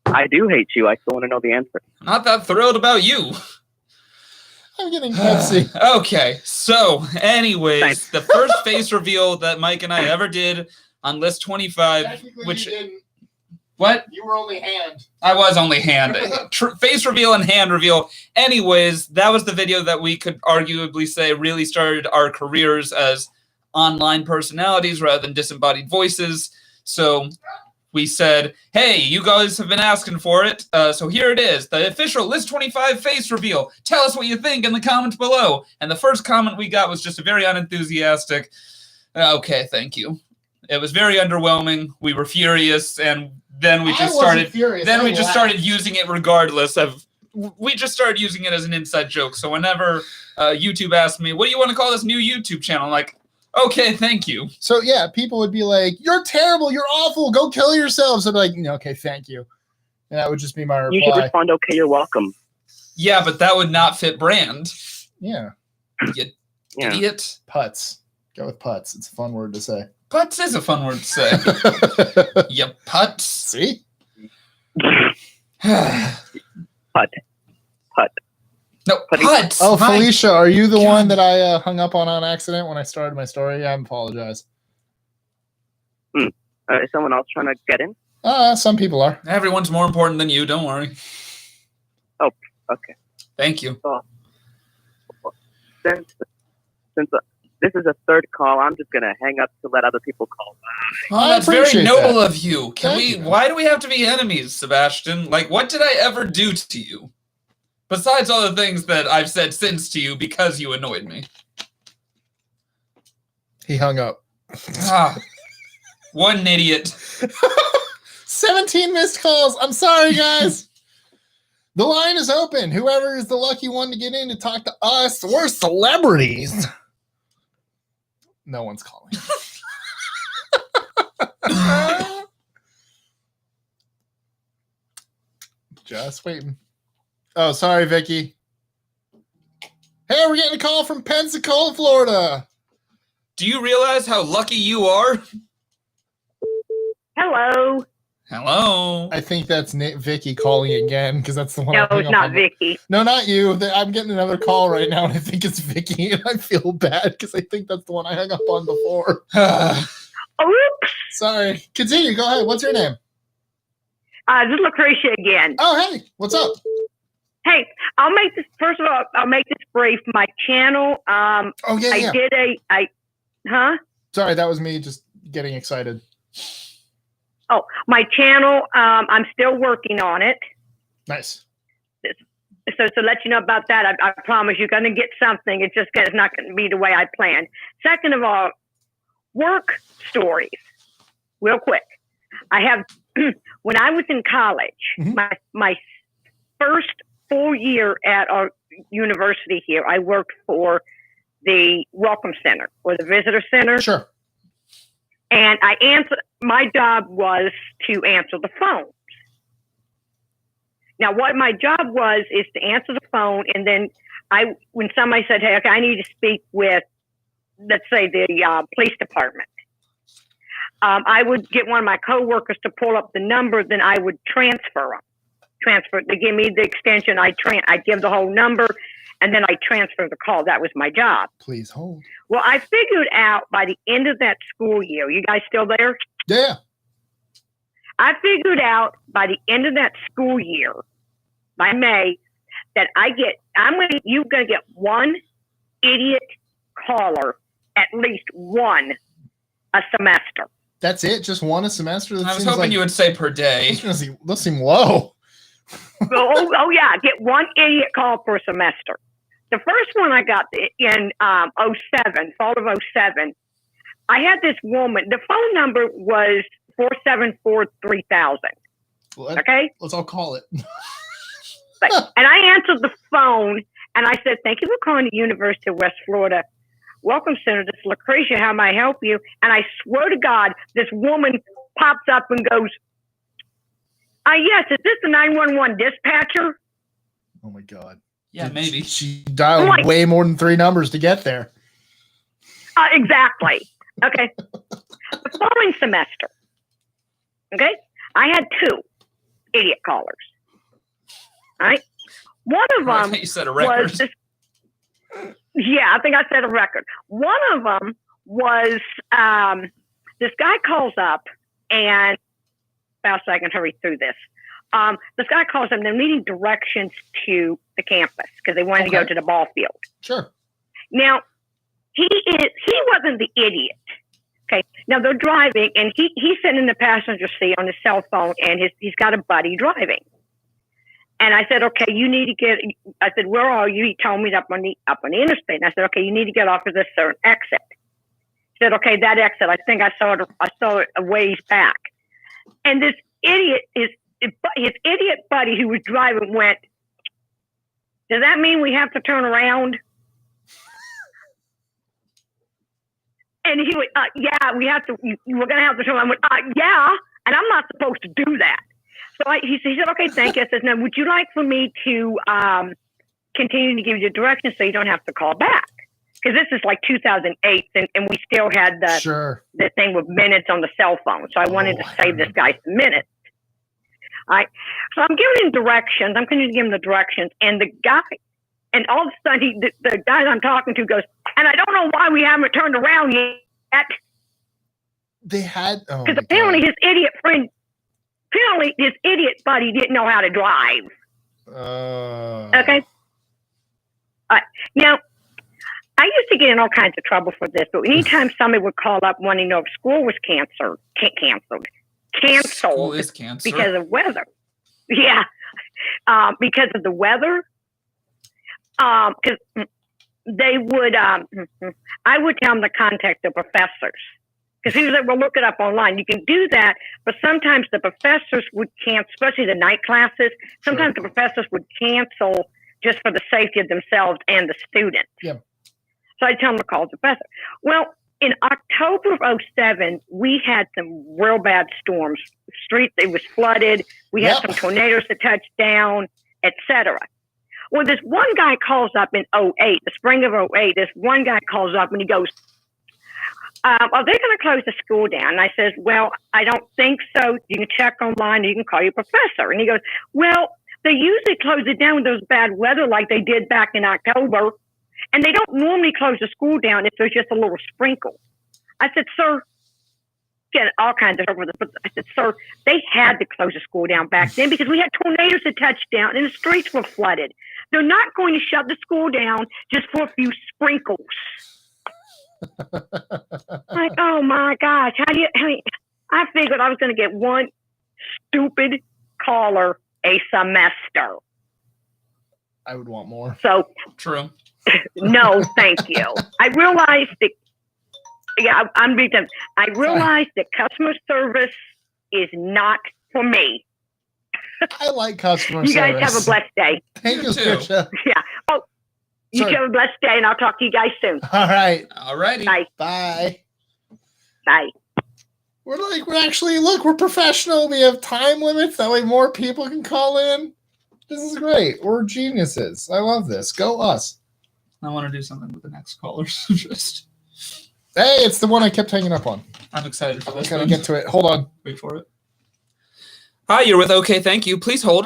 I do hate you. I still want to know the answer. I'm not that thrilled about you. I'm getting Pepsi. Okay, so anyways, Thanks. the first face reveal that Mike and I ever did on list 25, which you didn't. What? You were only hand. I was only hand. Face reveal and hand reveal. Anyways, that was the video that we could arguably say really started our careers as online personalities rather than disembodied voices. So we said, hey, you guys have been asking for it. So here it is, the official List 25 face reveal. Tell us what you think in the comments below. And the first comment we got was just a very unenthusiastic, okay, thank you. It was very underwhelming. We were furious, and then we just started. Then we just started using it regardless of. We just started using it as an inside joke. So whenever YouTube asked me, "What do you want to call this new YouTube channel?" I'm like, okay, thank you. So yeah, people would be like, "You're terrible. You're awful. Go kill yourselves." I'd be like, "Okay, thank you," and that would just be my reply. You should respond, "Okay, you're welcome." Yeah, but that would not fit brand. Yeah. You idiot. Putz. Go with putz. It's a fun word to say. Putz is a fun word to say. You putz. See? Put. No, putz. Oh, Felicia, are you the one that I hung up on accident when I started my story? I apologize. Is someone else trying to get in? Some people are. Everyone's more important than you. Don't worry. Oh, okay. Thank you. So, since this is a third call, I'm just gonna hang up to let other people call. Oh, that's very appreciate noble that. of you. Thank you. Why do we have to be enemies, Sebastian? Like, what did I ever do to you? Besides all the things that I've said since to you because you annoyed me. He hung up. What an idiot. 17 missed calls. I'm sorry, guys. The line is open. Whoever is the lucky one to get in to talk to us, we're celebrities. No one's calling. Just waiting. Oh, sorry, Vicky. Hey, we're getting a call from Pensacola, Florida. Do you realize how lucky you are? Hello. Hello. I think that's Vicky calling again because that's the one. No, I hung it's up not on. Vicky. No, not you. I'm getting another call right now, and I think it's Vicky, and I feel bad because I think that's the one I hung up on before. Oops. Sorry. Continue. Go ahead. What's your name? This is Lucretia again. Oh, hey. What's up? Hey, I'll make this, first of all, I'll make this brief. My channel, Oh, yeah. huh? Sorry, that was me just getting excited. Oh, my channel, I'm still working on it. Nice. So to let you know about that, I promise you're going to get something. It's not going to be the way I planned. Second of all, work stories. Real quick. I have, when I was in college, my first full year at our university here, I worked for the Welcome Center or the Visitor Center. Sure. And my job was to answer the phone. Now, what my job was is to answer the phone, and then when somebody said, "Hey, okay, I need to speak with," let's say, the police department, I would get one of my coworkers to pull up the number. Then I would transfer them. They give me the extension. I give the whole number, and then I transfer the call. That was my job. Please hold. Well, I figured out by the end of that school year. You guys still there? Yeah. I figured out by the end of that school year, by May, that you're gonna get one idiot caller, at least one a semester. That's it? Just one a semester? I was hoping you would say per day. Those seem low. oh yeah, get one idiot call per semester. The first one I got in 07, fall of 07, I had this woman. The phone number was 474-3000. Okay? Let's all call it. And I answered the phone, and I said, "Thank you for calling the University of West Florida Welcome Center. This is Lucretia. How may I help you?" And I swear to God, this woman pops up and goes, "Yes, is this the 911 dispatcher?" Oh, my God. Yeah, maybe. She dialed way more than 3 numbers to get there. Exactly. Okay. The following semester, okay, I had 2 idiot callers. All right. One of them you set a record. was I think I set a record. One of them was this guy calls up, and fast so I can hurry through this. This guy calls them. They're needing directions to the campus because they wanted to go to the ball field. Sure. Now, he wasn't the idiot. Okay. Now they're driving, and he's sitting in the passenger seat on his cell phone, and he's got a buddy driving. And I said, "Okay, you need to get." I said, "Where are you?" He told me up on the interstate. And I said, "Okay, you need to get off of this certain exit." He said, "Okay, that exit. I think I saw it a ways back." And this idiot his idiot buddy who was driving went, "Does that mean we have to turn around?" And he went, "Yeah, we have to. We're going to have to turn around." I went, "Yeah, and I'm not supposed to do that." So he said, "Okay, thank you." I said, "Now, would you like for me to continue to give you directions so you don't have to call back?" Because this is like 2008, and we still had the thing with minutes on the cell phone. So I wanted to save this guy some minutes. All right. So I'm giving him directions. I'm going to give him the directions. And the guy, and all of a sudden, the guy I'm talking to goes, "And I don't know why we haven't turned around yet." They had, because apparently his idiot buddy didn't know how to drive. Okay. All right. Now, I used to get in all kinds of trouble for this, but anytime somebody would call up wanting to know if school was canceled School is canceled because of weather. Yeah. Because of the weather. Because they would, I would tell them to contact the professors. Because he was like, "Well, look it up online." You can do that, but sometimes the professors would cancel, especially the night classes. Sometimes the professors would cancel just for the safety of themselves and the students. Yeah. So I tell them to call the professor. Well, in October of 07, we had some real bad storms. Streets, it was flooded. We had some tornadoes that touched down, etc. Well, this one guy calls up in 08, the spring of 08. This one guy calls up and he goes, are they going to close the school down? And I says, well, I don't think so. You can check online. You can call your professor. And he goes, well, they usually close it down with those bad weather like they did back in October. And they don't normally close the school down if there's just a little sprinkle. I said, sir, get all kinds of trouble with this. I said, sir, they had to close the school down back then because we had tornadoes that touched down and the streets were flooded. They're not going to shut the school down just for a few sprinkles. Like, oh my gosh, I figured I was going to get one stupid caller a semester. I would want more. So True. no, thank you. I realized that. Yeah, I'm being done. I realized that customer service is not for me. I like customer You service. guys have a blessed day. Thank you, You too. Trisha. Yeah. Oh, you Sorry. have a blessed day, and I'll talk to you guys soon. All right. Alrighty. Bye. Bye. Bye. We're professional. We have time limits. That way more people can call in. This is great. We're geniuses. I love this. Go us. I want to do something with the next caller. Just, Hey, it's the one I kept hanging up on. I'm excited for I this. gotta one. get to it. Hold on. Wait for it. Hi, you're with OK. Thank you. Please hold.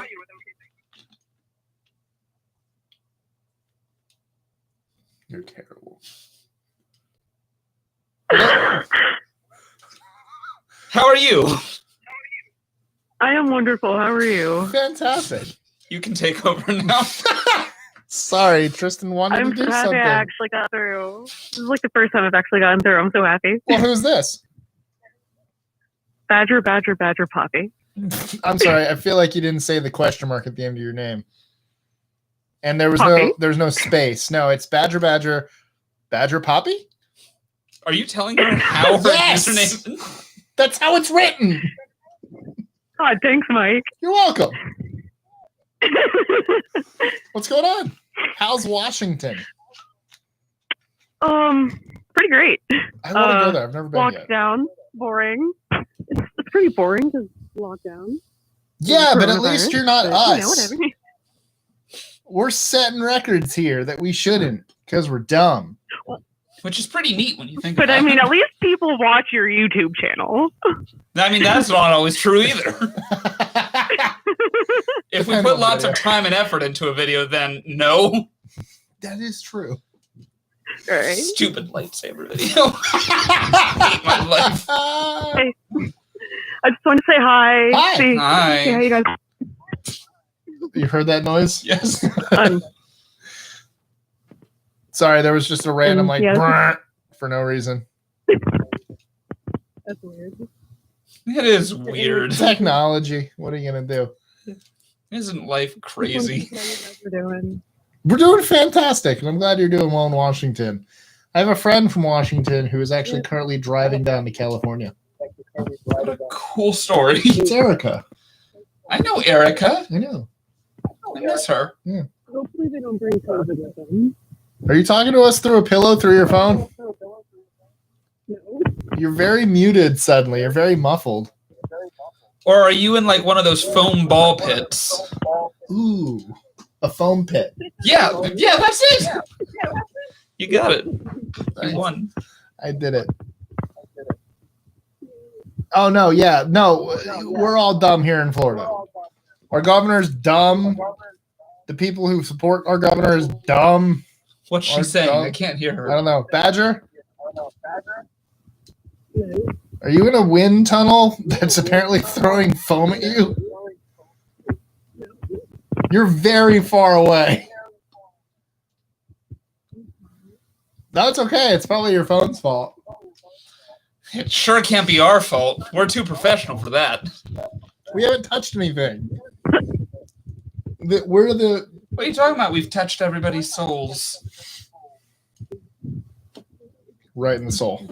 You're terrible. How are you? I am wonderful. How are you? Fantastic. You can take over now. Sorry, Tristan wanted I'm to do so happy something. I actually got through. This is like the first time I've actually gotten through. I'm so happy. Well, who's this? Badger, Badger, Badger, Poppy. I'm sorry. I feel like you didn't say the question mark at the end of your name. And there was Poppy? there's no space. No, it's Badger, Badger, Badger Poppy? Are you telling her how her Yes! username? That's how it's written. God, thanks, Mike. You're welcome. What's going on? How's Washington? Pretty great. I want to go there. I've never been yet. Lockdown, boring. It's pretty boring because lockdown. Yeah, but at Coronavirus, least you're not but, us. whatever. We're setting records here that we shouldn't because we're dumb. Which is pretty neat when you think But about I mean, it. at least people watch your YouTube channel. I mean, that's not always true either. If we Depends put on the lots of video. time and effort into a video, then no. That is true. Right? Stupid lightsaber video. I hate my life. I just want to say hi. Hi. See Hi. how you guys. You heard that noise? Yes. Sorry, there was just a random like Yeah. "Brrr" for no reason. That's weird. It is weird. Technology. What are you gonna do? Isn't life crazy? How you guys are doing? We're doing fantastic, and I'm glad you're doing well in Washington. I have a friend from Washington who is actually currently driving down to California. What a cool story. It's Erica. I know Erica. I know. I miss her. Hopefully they don't bring COVID with them. Are you talking to us through a pillow through your phone? No. You're very muted suddenly. You're very muffled. Or are you in like one of those foam ball pits? Ooh, a foam pit. Yeah, that's it. You got it. Nice. You won. I did it. Oh no, yeah, no, we're all dumb here in Florida. Our governor's dumb. The people who support our governor is dumb. What's she Or saying? dog. I can't hear I her. don't know. Badger? Are you in a wind tunnel that's apparently throwing foam at you? You're very far away. No, it's okay. It's probably your phone's fault. It sure can't be our fault. We're too professional for that. We haven't touched anything. We're the What are you talking about? We've touched everybody's souls. right in the soul.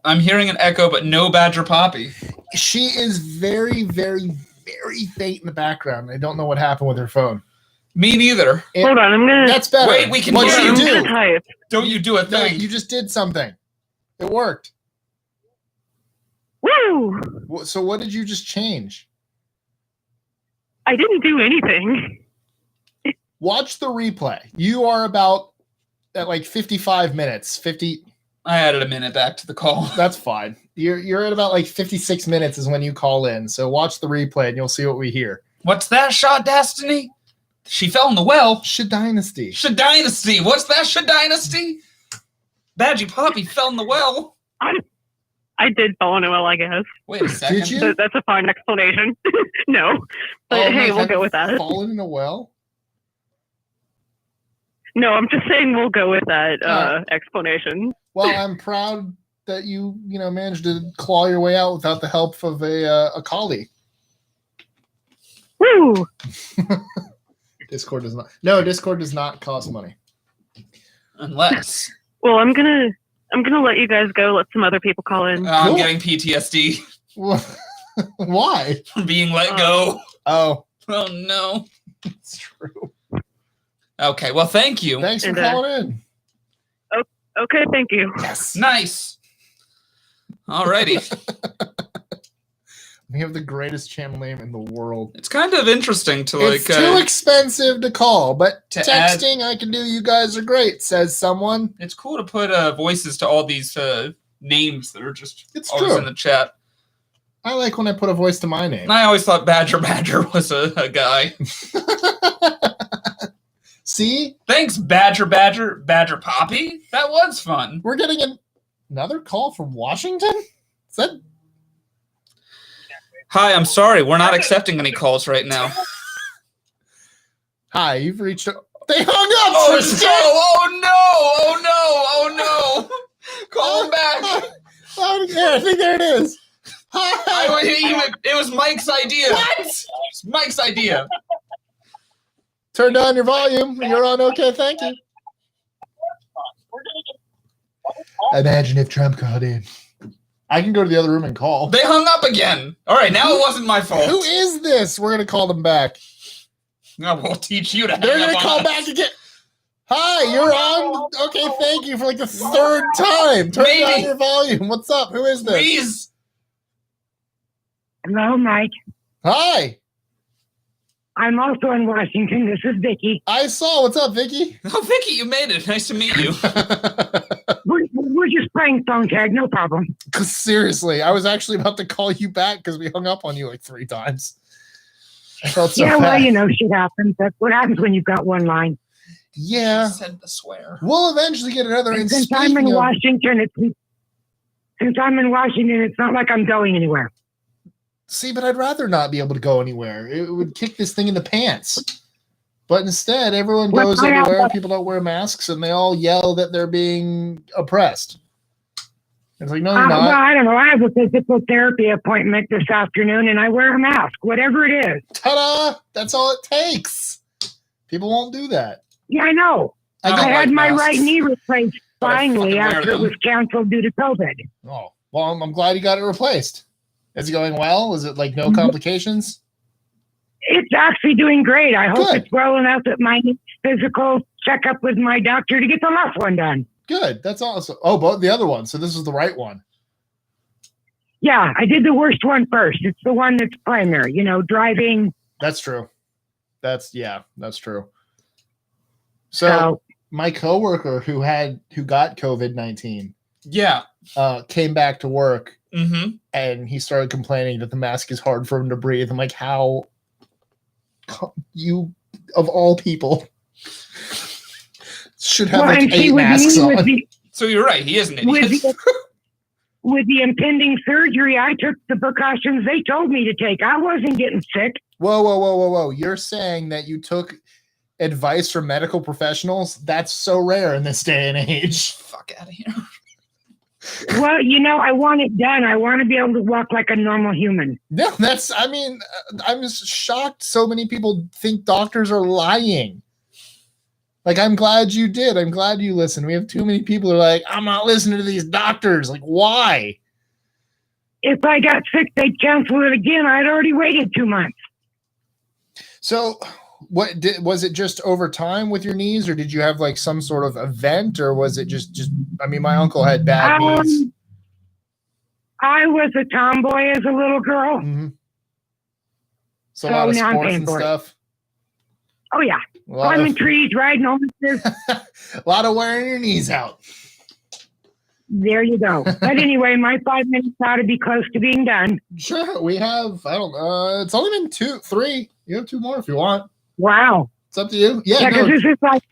I'm hearing an echo, but no Badger Poppy. She is very, very, very faint in the background. I don't know what happened with her phone. Me neither. Hold on, I'm gonna. That's better. Wait, we can What hear did I'm you gonna do? type. Don't you do a No, thing. you just did something. It worked. Woo! So what did you just change? I didn't do anything. Watch the replay. You are about at like 55 minutes, 50. I added a minute back to the call. That's fine. You're at about like 56 minutes is when you call in. So watch the replay and you'll see what we hear. What's that, Shaw Destiny? She fell in the well. Shadynasty. Shadynasty. What's that, Shadynasty? Badgie Poppy fell in the well. I did fall in a well, I guess. Wait a second. Did you? So that's a fine explanation. No. But hey, we'll go with that. Fallen in a well? No, I'm just saying we'll go with that explanation. Well, I'm proud that you managed to claw your way out without the help of a collie. Woo! Discord does not. No, Discord does not cost money. Unless. Well, I'm gonna let you guys go. Let some other people call in. I'm Cool. getting PTSD Why? from being let go. Oh, Oh, no. it's true. Okay, well, thank you. Thanks for And, calling in. Okay, thank you. Yes. Nice. Alrighty. We have the greatest channel name in the world. It's kind of interesting to like It's too expensive to call, but to add- texting I can do. You guys are great, says someone. it's cool to put voices to all these names that are just It's always true. in the chat. I like when I put a voice to my name. I always thought Badger was a guy. See? Thanks, Badger Poppy. That was fun. We're getting another call from Washington? Is that... Hi, I'm sorry. We're not accepting any calls right now. Hi, you've reached... They hung up! Oh, Tristan! no. Call him back. I think there it is. Hi! It was Mike's idea. What? It's Mike's idea. Turn down your volume. You're on OK, thank you. Imagine if Trump called in. I can go to the other room and call. They hung up again. All right, now it wasn't my fault. Who is this? We're going to call them back. No, we'll teach you to They're hang going to up call on back us. again. Hi, you're on. Okay, thank you for like the third time. Turn Maybe. down your volume. What's up? Who is this? Please. Hello, Mike. Hi. I'm also in Washington. This is Vicky. I saw. What's up, Vicky? Oh, Vicky, you made it. Nice to meet you. We're just playing phone tag. No problem. Seriously, I was actually about to call you back because we hung up on you like 3 times. I felt so Yeah, bad. well, shit happens. That's what happens when you've got one line. Yeah. Said the swear. We'll eventually get another. And And since I'm speaking in of, Washington, it's not like I'm going anywhere. see, but I'd rather not be able to go anywhere. It would kick this thing in the pants. But instead, everyone Well, goes I have everywhere. a- People don't wear masks, and they all yell that they're being oppressed. It's like, no, you're Well, not. I don't know. I have a physical therapy appointment this afternoon, and I wear a mask, whatever it is. Ta-da! That's all it takes. People won't do that. Yeah, I know. I don't I had like my masks, right knee replaced but I finally fucking wear after it them. was canceled due to COVID. Oh, well, I'm glad you got it replaced. Is it going well? Is it like no complications? It's actually doing great. I hope Good. it's well enough that my next physical checkup with my doctor to get the left one done. Good. That's awesome. Oh, but the other one. So this is the right one. Yeah, I did the worst one first. It's the one that's primary, driving. That's true. That's true. So So, my coworker who got COVID-19 Yeah. came back to work Mm-hmm. and he started complaining that the mask is hard for him to breathe. I'm like, how you of all people should have like and 8 masks on. So you're right. He is an idiot. With the impending surgery, I took the precautions they told me to take. I wasn't getting sick. Whoa. You're saying that you took advice from medical professionals? That's so rare in this day and age. Fuck out of here. Well, I want it done. I want to be able to walk like a normal human. No, I'm just shocked so many people think doctors are lying. Like, I'm glad you did. I'm glad you listened. We have too many people who are like, I'm not listening to these doctors. Like, why? If I got sick, they'd cancel it again. I'd already waited 2 months. So was it just over time with your knees, or did you have like some sort of event, or was it just my uncle had bad knees. I was a tomboy as a little girl. Mm-hmm. So a lot of now I'm sports paying and for it. stuff. Oh, yeah. A lot Climbing of, trees, riding horses. a lot of wearing your knees out. There you go. But anyway, my 5 minutes ought to be close to being done. Sure, we have. I don't know. It's only been 3. You have 2 more if you want. Wow. It's up to you. Yeah, Yeah, because no, this is like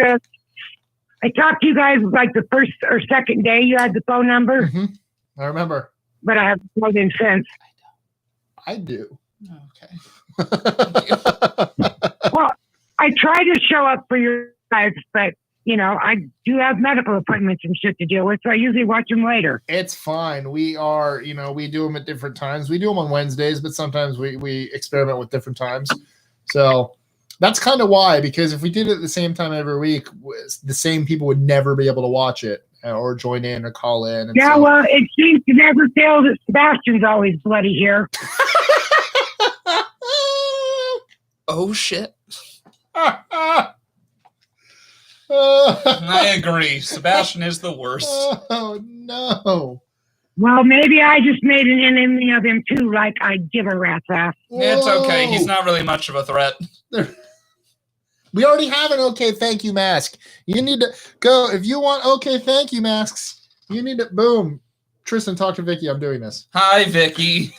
I talked to you guys like the first or second day you had the phone number, mhm. I remember. but I have more than since. I do. Okay. Well, I try to show up for your guys, but I do have medical appointments and shit to deal with, so I usually watch them later. It's fine. We are, we do them at different times. We do them on Wednesdays, but sometimes we experiment with different times. So that's kind of why, because if we did it at the same time every week, the same people would never be able to watch it or join in or call in. And Yeah, well, it seems to never fail that Sebastian's always bloody here. Oh shit. I I agree. Sebastian is the worst. Oh no! Well, maybe I just made an enemy of him too, like I give a rat's ass. It's okay. He's Whoa. not really much of a threat. We already have an OK Thank You mask. You need to go if you want OK Thank You masks. You need to boom. Tristan, talk to Vicky. I'm doing this. Hi, Vicky.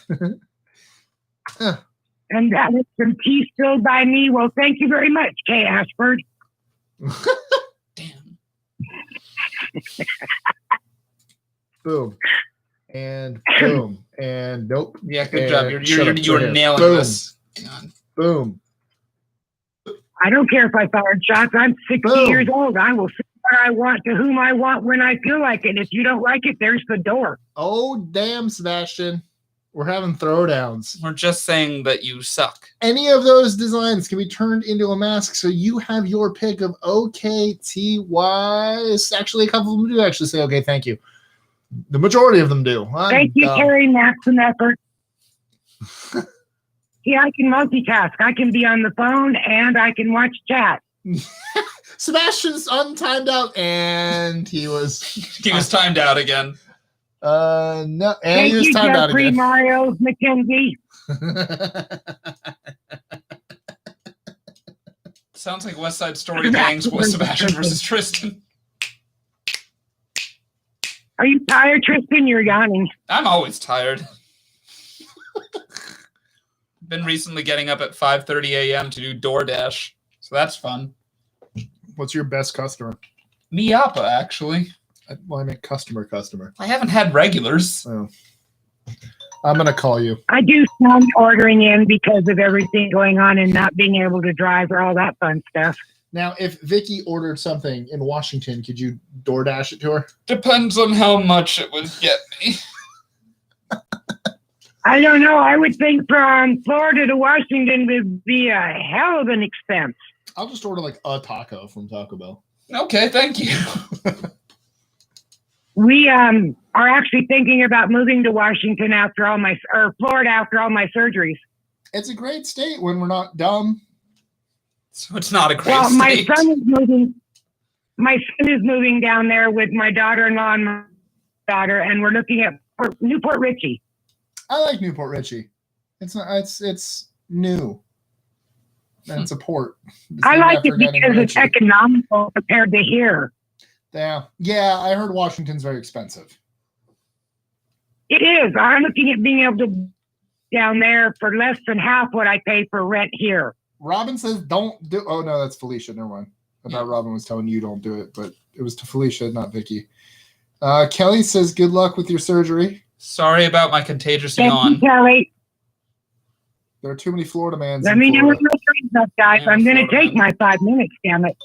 And that was some tea spilled by me. Well, thank you very much, Kay Ashford. Damn. Boom. And boom. And nope. Yeah, good And job. shut up, You're shut up. nailing Boom. this. God. Boom. I don't care if I fired shots. I'm 60 Boom. years old. I will say what I want to whom I want when I feel like it. If you don't like it, there's the door. Oh, damn, Sebastian. We're having throwdowns. We're just saying that you suck. Any of those designs can be turned into a mask, so you have your pick of OKTY. Actually, a couple of them do actually say okay, thank you. The majority of them do. Thank you, Carrie Maxim Effort. Yeah, I can multitask. I can be on the phone and I can watch chat. Sebastian's untimed out, and he was timed out again. no, and Thank he was you, timed out Jeffrey again. Mario McKenzie. Sounds like West Side Story gangs with Sebastian versus Tristan. Are you tired, Tristan? You're yawning. I'm always tired. Been recently getting up at 5:30 a.m. to do DoorDash, so that's fun. What's your best customer? Miyapa, actually. Well, I mean customer. I haven't had regulars. Oh. I'm going to call you. I do some ordering in because of everything going on and not being able to drive or all that fun stuff. Now, if Vicky ordered something in Washington, could you DoorDash it to her? Depends on how much it would get me. I don't know. I would think from Florida to Washington would be a hell of an expense. I'll just order like a taco from Taco Bell. Okay, thank you. We are actually thinking about moving to Washington Florida after all my surgeries. It's a great state when we're not dumb. So it's not a great Well, state. my son is moving. My son is moving down there with my daughter-in-law and my daughter, and we're looking at Newport Richie. I like Newport Richie. It's not. It's new. And it's a port. It's I named like after it a guy named because it's Richie. economical compared to here. Yeah. I heard Washington's very expensive. It is. I'm looking at being able to down there for less than half what I pay for rent here. Robin says don't do. Oh no, that's Felicia. Never mind. I thought Robin was telling you don't do it, but it was to Felicia, not Vicky. Kelly says good luck with your surgery. Sorry about my contagious Thank yawn. you, Kelly. There are too many Florida mans. Let in me know when Florida. your train's up, guys. Yeah, I'm going to Florida take man. my 5 minutes, damn it.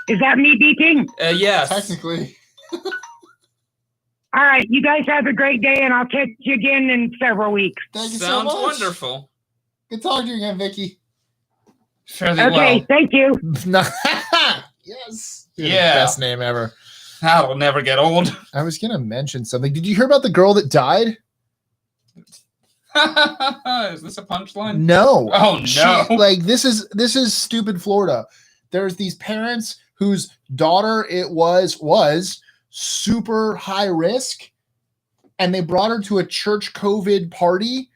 Is that me beeping? Yes. Technically. All right. You guys have a great day, and I'll catch you again in several weeks. Thank you Sounds so much. wonderful. Good talking to you again, Vicky. Fairly Okay. well. Thank you. Yes. Yeah. Best name ever. That'll never get old. I was going to mention something. Did you hear about the girl that died? Is this a punchline? No. Oh, no. This is stupid Florida. There's these parents whose daughter was super high risk, and they brought her to a church COVID party.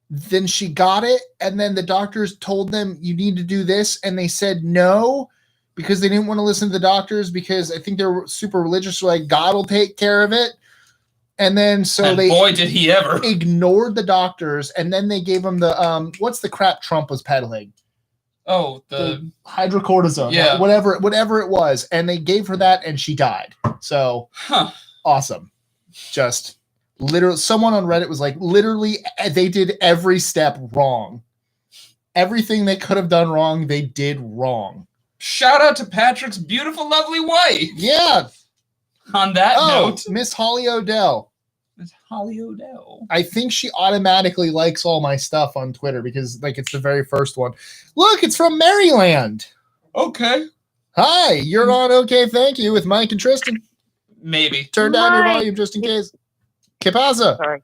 Then she got it, and then the doctors told them you need to do this, and they said no. because they didn't want to listen to the doctors because I think they're super religious. So like God will take care of it. And then they boy did he ever ignored the doctors, and then they gave him the what's the crap Trump was peddling? Oh, the hydrocortisone, yeah, whatever it was, and they gave her that, and she died. So awesome, just literally. Someone on Reddit was like, literally, they did every step wrong. Everything they could have done wrong, they did wrong. Shout out to Patrick's beautiful, lovely wife. Yeah. On that note, Miss Holly Odell. Miss Holly Odell. I think she automatically likes all my stuff on Twitter because, like, it's the very first one. Look, it's from Maryland. Okay. Hi, you're on Okay, Thank You with Mike and Tristan. Maybe. Turn down your volume just in case. ¿Qué pasa? Sorry,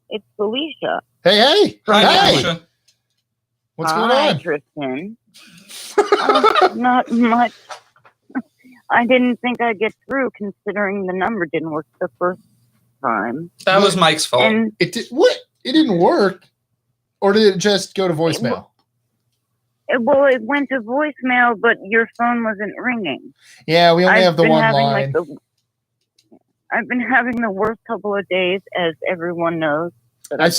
it's Felicia. Hey. Hi, Felicia. What's going on? Hi, Tristan. Not much. I didn't think I'd get through considering the number didn't work the first time. That was Mike's fault. And it didn't work? Or did it just go to voicemail? It went to voicemail, but your phone wasn't ringing. Yeah, we only have the one line. I've been having the worst couple of days, as everyone knows. I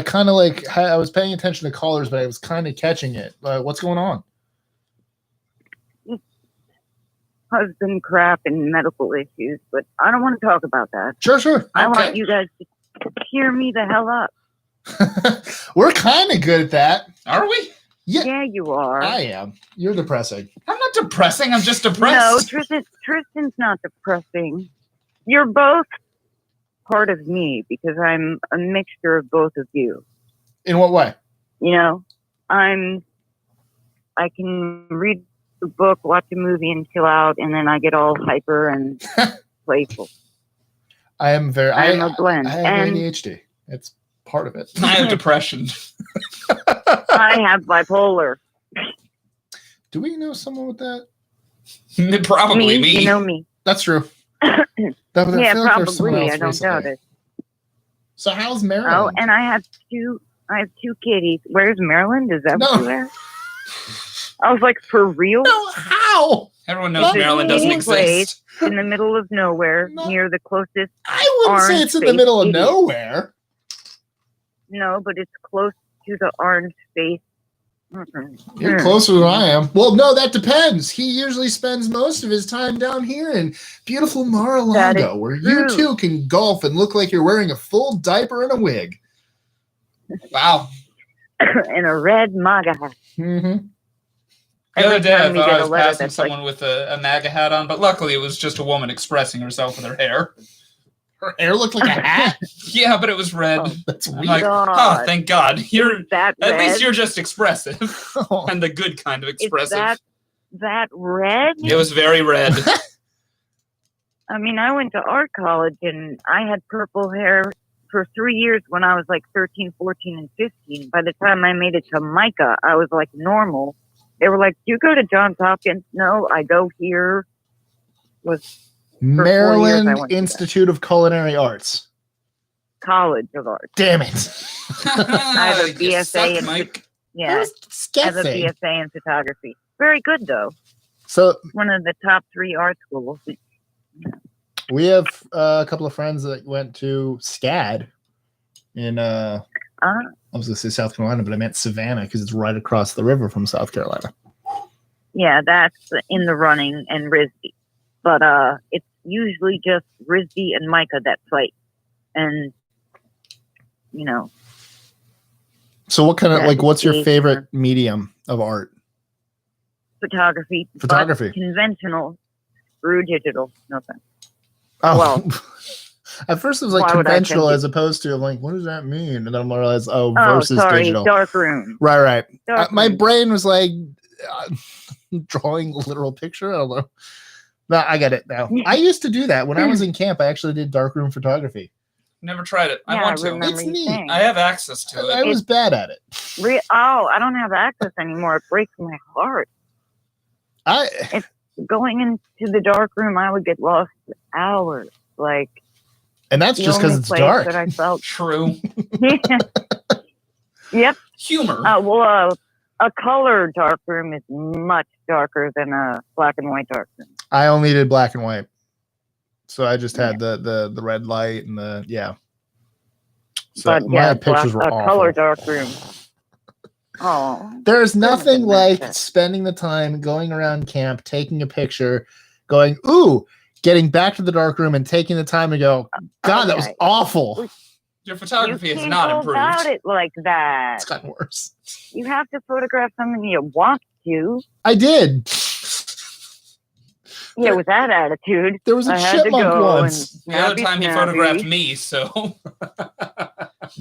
kind of I was paying attention to callers, but I was kind of catching it. What's going on? Husband crap and medical issues, but I don't want to talk about that. Sure. I want you guys to cheer me the hell up. We're kind of good at that. Are we? Yeah, you are. I am. You're depressing. I'm not depressing. I'm just depressed. No, Tristan's not depressing. You're both part of me because I'm a mixture of both of you. In what way? You know, I can read a book, watch a movie, and chill out, and then I get all hyper and playful. I'm a blend. I have ADHD. It's part of it. I have depression. I have bipolar. Do we know someone with that? Probably me. You know me. That's true. Yeah, probably. I don't doubt it. So how's Maryland? Oh, and I have two kitties. Where's Maryland? Is that where? I was like, for real? No, how? Everyone knows Maryland doesn't exist. In the middle of nowhere, near the closest. I wouldn't say it's in the middle of nowhere. No, but it's close to the orange space. You're closer than I am. Well, no, that depends. He usually spends most of his time down here in beautiful Mar-a-Lago, where you too can golf and look like you're wearing a full diaper and a wig. Wow. And a red MAGA hat. Mm-hmm. The other day, I thought I was passing someone with a MAGA hat on, but luckily it was just a woman expressing herself with her hair. Her hair looked like a hat? Yeah, but it was red. Oh, that's weird. I'm like, oh, thank God. At red? least you're just expressive. And the good kind of expressive. Is that red? It was very red. I mean, I went to art college, and I had purple hair for 3 years when I was like 13, 14, and 15. By the time I made it to Micah, I was like normal. They were like, do you go to Johns Hopkins? No, I go here. Maryland Institute of Culinary Arts. College of Arts. Damn it. I have a BFA in Mike. Yeah. I have a BFA in photography. Very good though. So one of the top 3 art schools. We have a couple of friends that went to SCAD in I was going to say South Carolina, but I meant Savannah because it's right across the river from South Carolina. Yeah, that's in the running and RISD. But it's usually just RISD and Micah that fight. And, you know. So what kind of, what's your favorite medium of art? Photography. Photography. Conventional. Screw digital. No thanks. Oh. Well. At first it was like conventional as opposed to, I'm like, what does that mean? And then I realized, versus digital. Darkroom. Right. My brain was like drawing a literal picture. I don't know. No, I get it now. I used to do that when I was in camp. I actually did darkroom photography. Never tried it. I want to. It's neat. I have access to it. I was bad at it. I don't have access anymore. It breaks my heart. It's going into the darkroom. I would get lost for hours. And that's just because it's dark. That I felt true. Yep. Humor. A color darkroom is much darker than a black and white darkroom. I only did black and white. So I just had the red light and the So But my yeah, pictures were awful. color darkroom. Oh, There's nothing Doesn't like matter. spending the time going around camp, taking a picture, going, ooh, getting back to the dark room and taking the time to go, God, that was Okay. awful. Your You photography has can't not go improved. about it like that. It's gotten worse. You have to photograph something you want to. I did. Yeah, with that attitude. There was a I had to chipmunk go once. and The other snappy, time he snappy. photographed me, so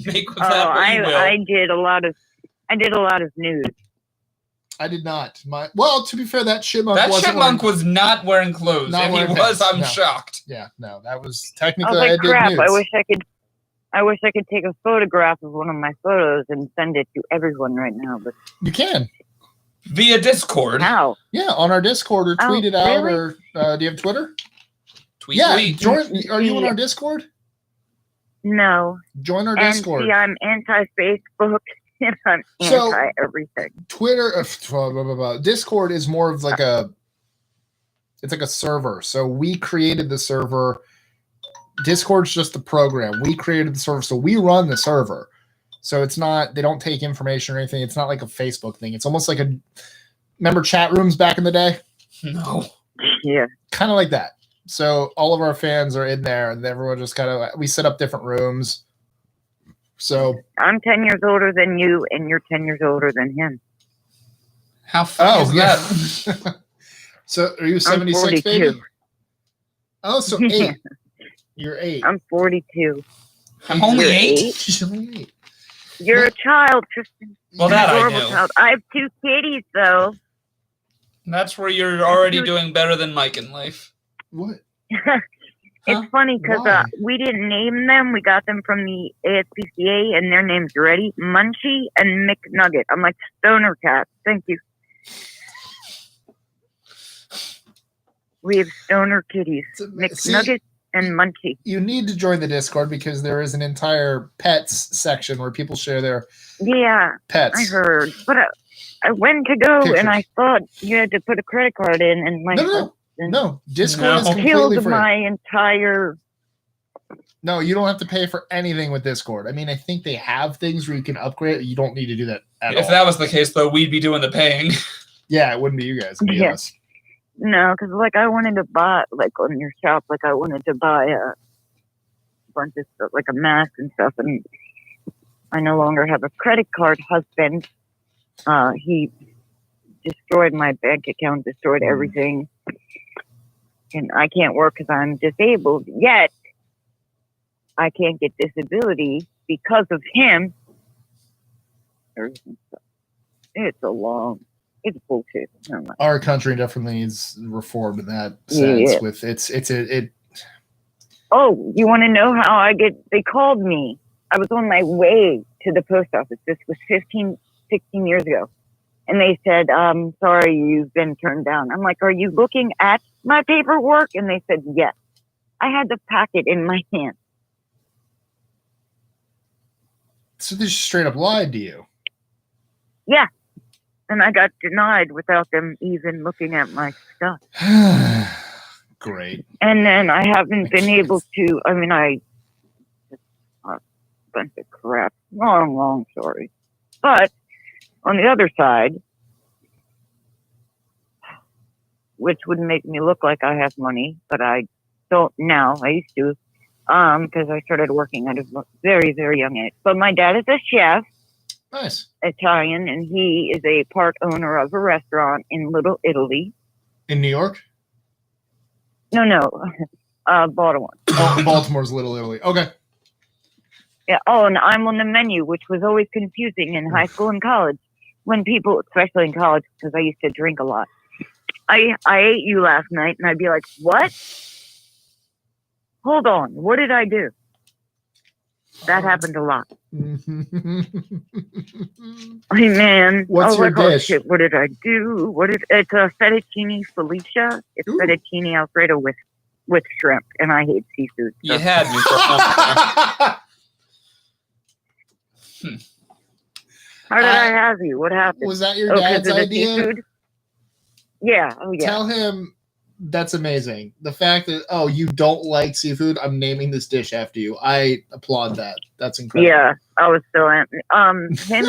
make with Oh, that what you will. I did a lot of nude. I did not. To be fair, that chipmunk That wasn't chipmunk was not wearing clothes. Not If wearing he was, pants, I'm no. shocked. Yeah, no, that was I technically was like, did crap, nudes. I wish I could take a photograph of one of my photos and send it to everyone right now, but You can. Via Discord. how? Yeah, on our Discord or Oh, tweet it out really? or do you have Twitter? Tweet. Are you on our Discord? No. Join our And Discord. see, I'm anti-Facebook and I'm So- anti-everything. Twitter, blah, blah, blah, blah. Discord is more of like it's like a server. So we created the server. Discord's just the program. We created the server, so we run the server. So it's not, they don't take information or anything. It's not like a Facebook thing. It's almost like remember chat rooms back in the day? No. Yeah. Kind of like that. So all of our fans are in there and everyone just we set up different rooms. So I'm 10 years older than you, and you're 10 years older than him. How funny is that? yeah. So are you 76, 42. baby? Oh, so 8. Yeah. You're 8. I'm 42. I'm only You're 8. She's only 8. You're a child, Tristan. Well, You're that a I horrible knew. child. I have 2 kitties, though. That's where you're already doing better than Mike in life. What? It's funny because Why? we didn't name them. We got them from the ASPCA, and their names ready: Munchie and McNugget. I'm like, stoner cat. Thank you. We have stoner kitties, McNugget and Munchie. You need to join the Discord because there is an entire pets section where people share their Yeah, pets. I heard. But I went to go, and I thought you had to put a credit card in, and my No, Discord is killed completely free. my entire. No, you don't have to pay for anything with Discord. I mean, I think they have things where you can upgrade. You don't need to do that at all. If that was the case, though, we'd be doing the paying. Yeah, it wouldn't be you guys. It'd be us. No, because I wanted to buy on your shop. I wanted to buy a bunch of stuff, like a mask and stuff, and I no longer have a credit card husband. He destroyed my bank account, destroyed everything, and I can't work because I'm disabled. Yet I can't get disability because of him. It's bullshit. Our country definitely needs reform in that sense. Yeah. With it. Oh, you want to know how they called me. I was on my way to the post office. This was 16 years ago. And they said, sorry, you've been turned down. I'm like, are you looking at my paperwork? And they said, yes. I had the packet in my hand. So they just straight up lied to you. Yeah. And I got denied without them even looking at my stuff. Great. And then I haven't been able to, a bunch of crap. Long story. But on the other side, which would make me look like I have money, but I don't now. I used to, because I started working at a very, very young age. But my dad is a chef. Nice. Italian, and he is a part owner of a restaurant in Little Italy. In New York? No, Baltimore. Oh, Baltimore's Little Italy. Okay. Yeah. Oh, and I'm on the menu, which was always confusing in high school and college. When people, especially in college, because I used to drink a lot. I ate you last night, and I'd be like, what? Hold on. What did I do? That happened a lot. Hey, man. What's your oh, dish? Shit, what did I do? It's a fettuccine Felicia. It's fettuccine Alfredo with shrimp, and I hate seafood. So. You had me for How did I have you? What happened? Was that your dad's 'cause of the idea? seafood? Yeah. Oh yeah. Tell him that's amazing. The fact that you don't like seafood, I'm naming this dish after you. I applaud that. That's incredible. Yeah, I was so him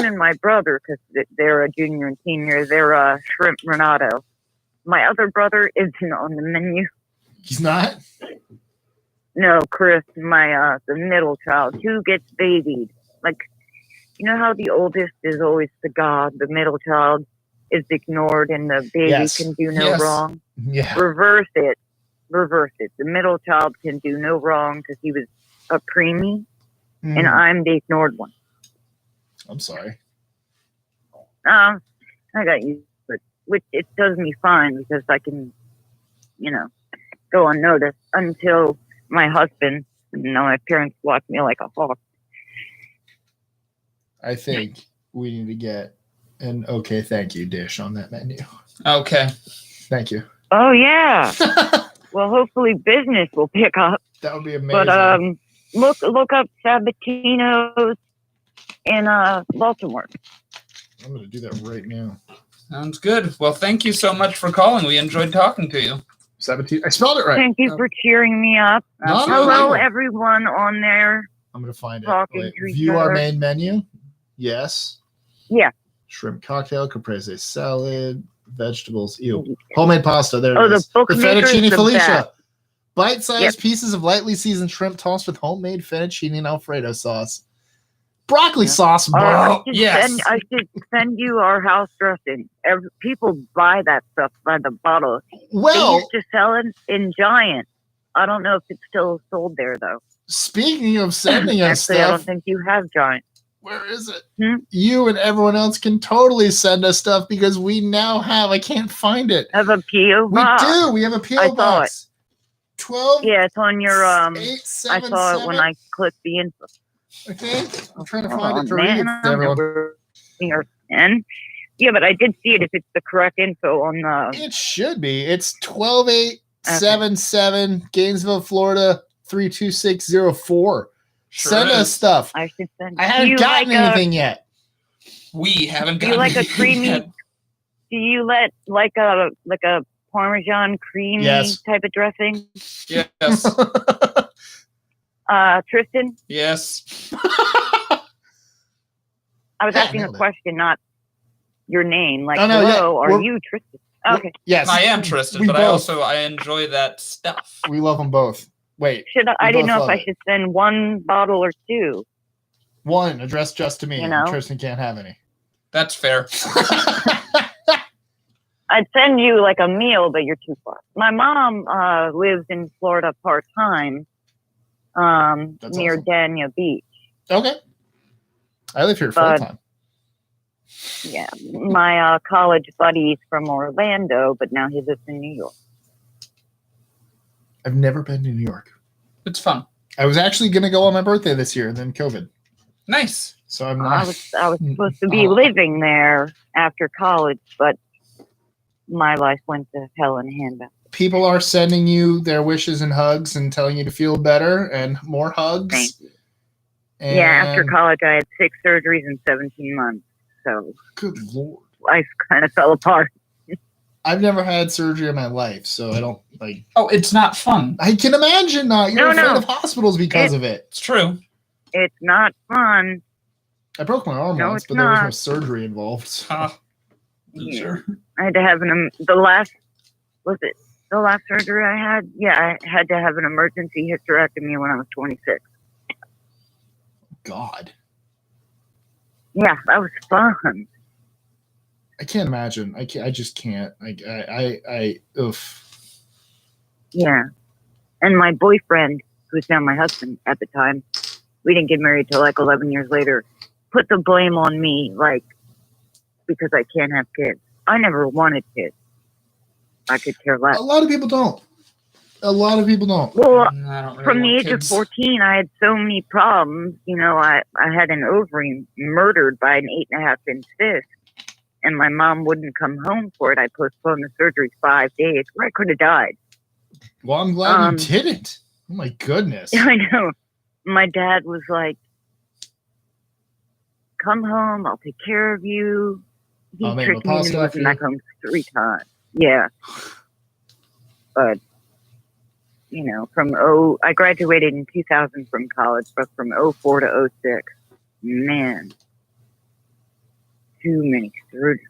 and my brother, because they're a junior and senior, they're shrimp renato. My other brother isn't on the menu. He's not? No, Chris, my the middle child, who gets babied. Like, you know how the oldest is always the god, the middle child is ignored, and the baby can do no wrong? Yeah. Reverse it. The middle child can do no wrong because he was a preemie, and I'm the ignored one. I'm sorry. I got used to it, which it does me fine because I can, go unnoticed until my husband, my parents watch me like a hawk. I think we need to get an okay, thank you dish on that menu. Okay. Thank you. Oh, yeah. Well, hopefully business will pick up. That would be amazing. But look up Sabatino's in Baltimore. I'm going to do that right now. Sounds good. Well, thank you so much for calling. We enjoyed talking to you. Sabatino. I spelled it right. Thank you for cheering me up. Hello, everyone on there. I'm going to find it. Talking to each View other. our main menu. Yes. Yeah. Shrimp cocktail, caprese salad, vegetables. Ew. Homemade pasta. There it Oh, the is. bookmaker is fettuccine the Felicia. best. Bite-sized pieces of lightly seasoned shrimp tossed with homemade fettuccine and Alfredo sauce. Broccoli sauce, bro. I should send you our house dressing. People buy that stuff by the bottle. Well, they used to sell it in Giant. I don't know if it's still sold there, though. Speaking of sending us Actually, stuff. I don't think you have Giant. Where is it? You and everyone else can totally send us stuff because we now have, I can't find it. Have a P.O. box. We do. We have a P.O. box. 12. Yeah, it's on your, 877. I saw it when I clicked the info. Okay. I'm trying to Hold find on, it to read it to everyone. Yeah, but I did see it if it's the correct info on the... It should be. It's 12877 Gainesville, Florida 32604. Sure send us stuff. I should send. I haven't gotten anything yet. We haven't Do you gotten like a anything creamy? yet. Do you let like a Parmesan creamy type of dressing? Yes. Tristan? Yes. I was asking a nailed it. question, not your name. Like, Oh, no, hello, yeah. are you Tristan? Okay. Yes. I am Tristan, We but both. I enjoy that stuff. We love them both. Wait. I we didn't both know if love I it. should send one bottle or two. One addressed just to me. You know? Tristan can't have any. That's fair. I'd send you like a meal, but you're too far. My mom lives in Florida part-time near awesome. Dania Beach. Okay. I live here full But- time. Yeah, my college buddy's from Orlando, but now he lives in New York. I've never been to New York. It's fun. I was actually going to go on my birthday this year, and then COVID. Nice. So I'm I not. was supposed to be living there after college, but my life went to hell in a handbasket. People are sending you their wishes and hugs and telling you to feel better and more hugs. Thank you. And Yeah, after college, I had 6 surgeries in 17 months, so Good Lord. life kind of fell apart. I've never had surgery in my life, so I don't like. Oh, it's not fun. I can imagine not. You're No, afraid no. of hospitals because of it. It's true. It's not fun. I broke my arm No, once, it's but there was no not. surgery involved. So. Loser. I had to have the last surgery I had? Yeah, I had to have an emergency hysterectomy when I was 26. God, Yeah, that was fun. I can't imagine. I just can't. Oof. Yeah. And my boyfriend, who's now my husband at the time, we didn't get married till like 11 years later, put the blame on me, like, because I can't have kids. I never wanted kids. I could care less. A lot of people don't. Well, I don't really from the want age of kids. 14, I had so many problems. You know, I had an ovary murdered by an 8.5-inch cyst, and my mom wouldn't come home for it. I postponed the surgery 5 days, where I could have died. Well, I'm glad you didn't. Oh my goodness. I know. My dad was like, "Come home, I'll take care of you." He I'll make tricked my me pasta into for moving back you. home 3 times. Yeah. But, you know, I graduated in 2000 from college, but from 04 to 06, man, too many surgeries.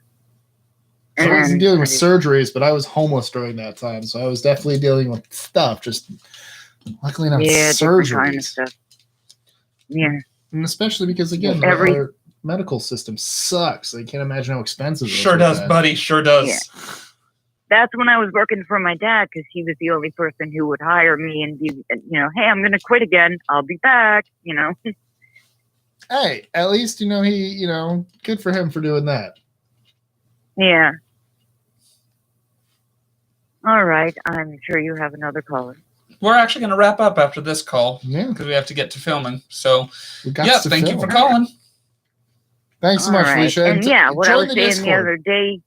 I wasn't dealing with surgeries, but I was homeless during that time, so I was definitely dealing with stuff. Just luckily not surgeries. Kind of stuff. Yeah, and especially because again, our medical system sucks. I can't imagine how expensive it is. Sure does, buddy. Sure does. Yeah. That's when I was working for my dad because he was the only person who would hire me and be, you know, hey, I'm going to quit again. I'll be back. You know. Hey, at least good for him for doing that. Yeah. All right. I'm sure you have another caller. We're actually going to wrap up after this call. Yeah. Because we have to get to filming. So, thank you for calling. Thanks so much, Felicia. And what I was saying the other day,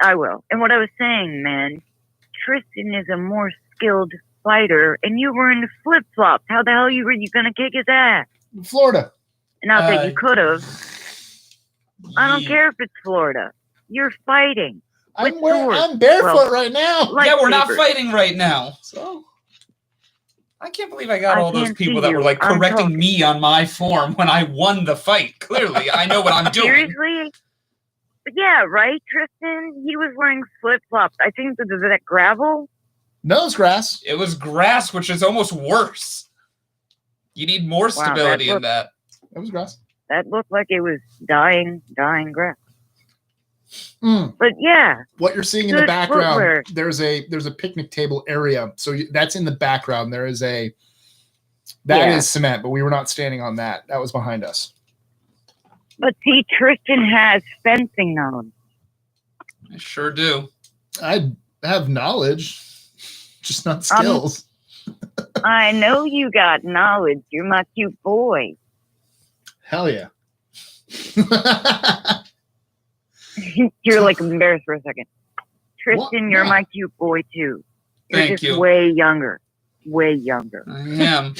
I will. And what I was saying, man, Tristan is a more skilled fighter, and you were in flip-flops. How the hell were you going to kick his ass? Florida. Not that you could have. I don't care if it's Florida. You're fighting. I'm barefoot right now. Yeah, we're not fighting right now. So I can't believe I got all those people that were like correcting me on my form when I won the fight. Clearly, I know what I'm doing. Seriously? But yeah, right, Tristan? He was wearing flip-flops. I think was that gravel? No, it was grass. It was grass, which is almost worse. You need more stability in that. It was grass. That looked like it was dying grass. Mm. But yeah, what you're seeing in the background, there's a picnic table area. So that's in the background. There is is cement, but we were not standing on that. That was behind us. But see, Tristan has fencing knowledge. I sure do. I have knowledge, just not skills. I know you got knowledge. You're my cute boy. Hell yeah. You're like embarrassed for a second. Tristan, you're my cute boy too. You're Thank you. Way younger. Way younger. I am.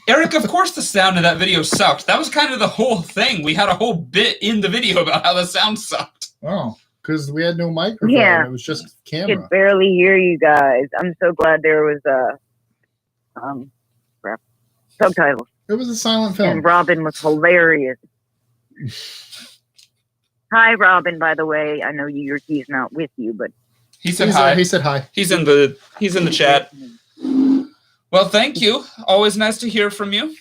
Eric, of course the sound of that video sucked. That was kind of the whole thing. We had a whole bit in the video about how the sound sucked. Oh, because we had no microphone. Yeah. It was just I camera. could barely hear you guys. I'm so glad there was subtitles. It was a silent film. And Robin was hilarious. Hi, Robin, by the way. I know he's not with you, but he said hi. He said hi. He's in the chat. Well, thank you. Always nice to hear from you.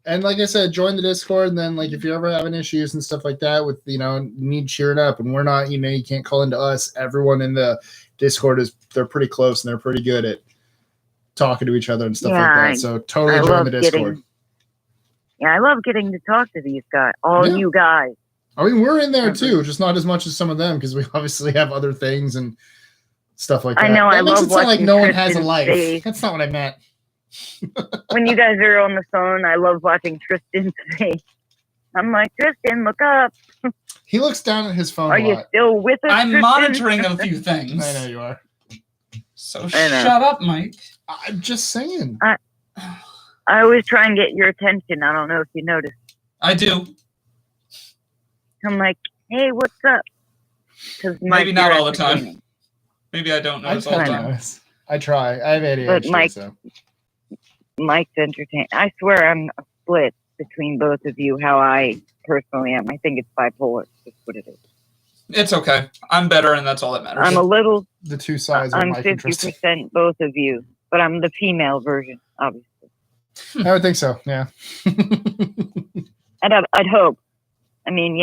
And like I said, join the Discord, and then like if you're ever having issues and stuff like that with need cheering up, and we're not, you can't call into us. Everyone in the Discord they're pretty close and they're pretty good at talking to each other and stuff like that. So totally join the Discord. I love getting to talk to these guys, you guys. I mean, we're in there too, just not as much as some of them because we obviously have other things and stuff like that. I know. That makes it sound like no one has a Tristan's life. face. That's not what I meant. When you guys are on the phone, I love watching Tristan's face. I'm like, Tristan, look up. He looks down at his phone. Are you still with us? I'm Tristan? monitoring a few things. I know you are. So shut up, Mike. I'm just saying. I always try and get your attention. I don't know if you noticed. I do. I'm like, hey, what's up? Maybe not all the time. Maybe I don't notice all the time. I try. I have ADHD. But Mike's entertaining. I swear I'm a split between both of you, how I personally am. I think it's bipolar. That's what it is. It's okay. I'm better, and that's all that matters. I'm a little... The two sides of I'm Mike 50% both of you, but I'm the female version, obviously. I would think so, yeah. I'd hope. I mean,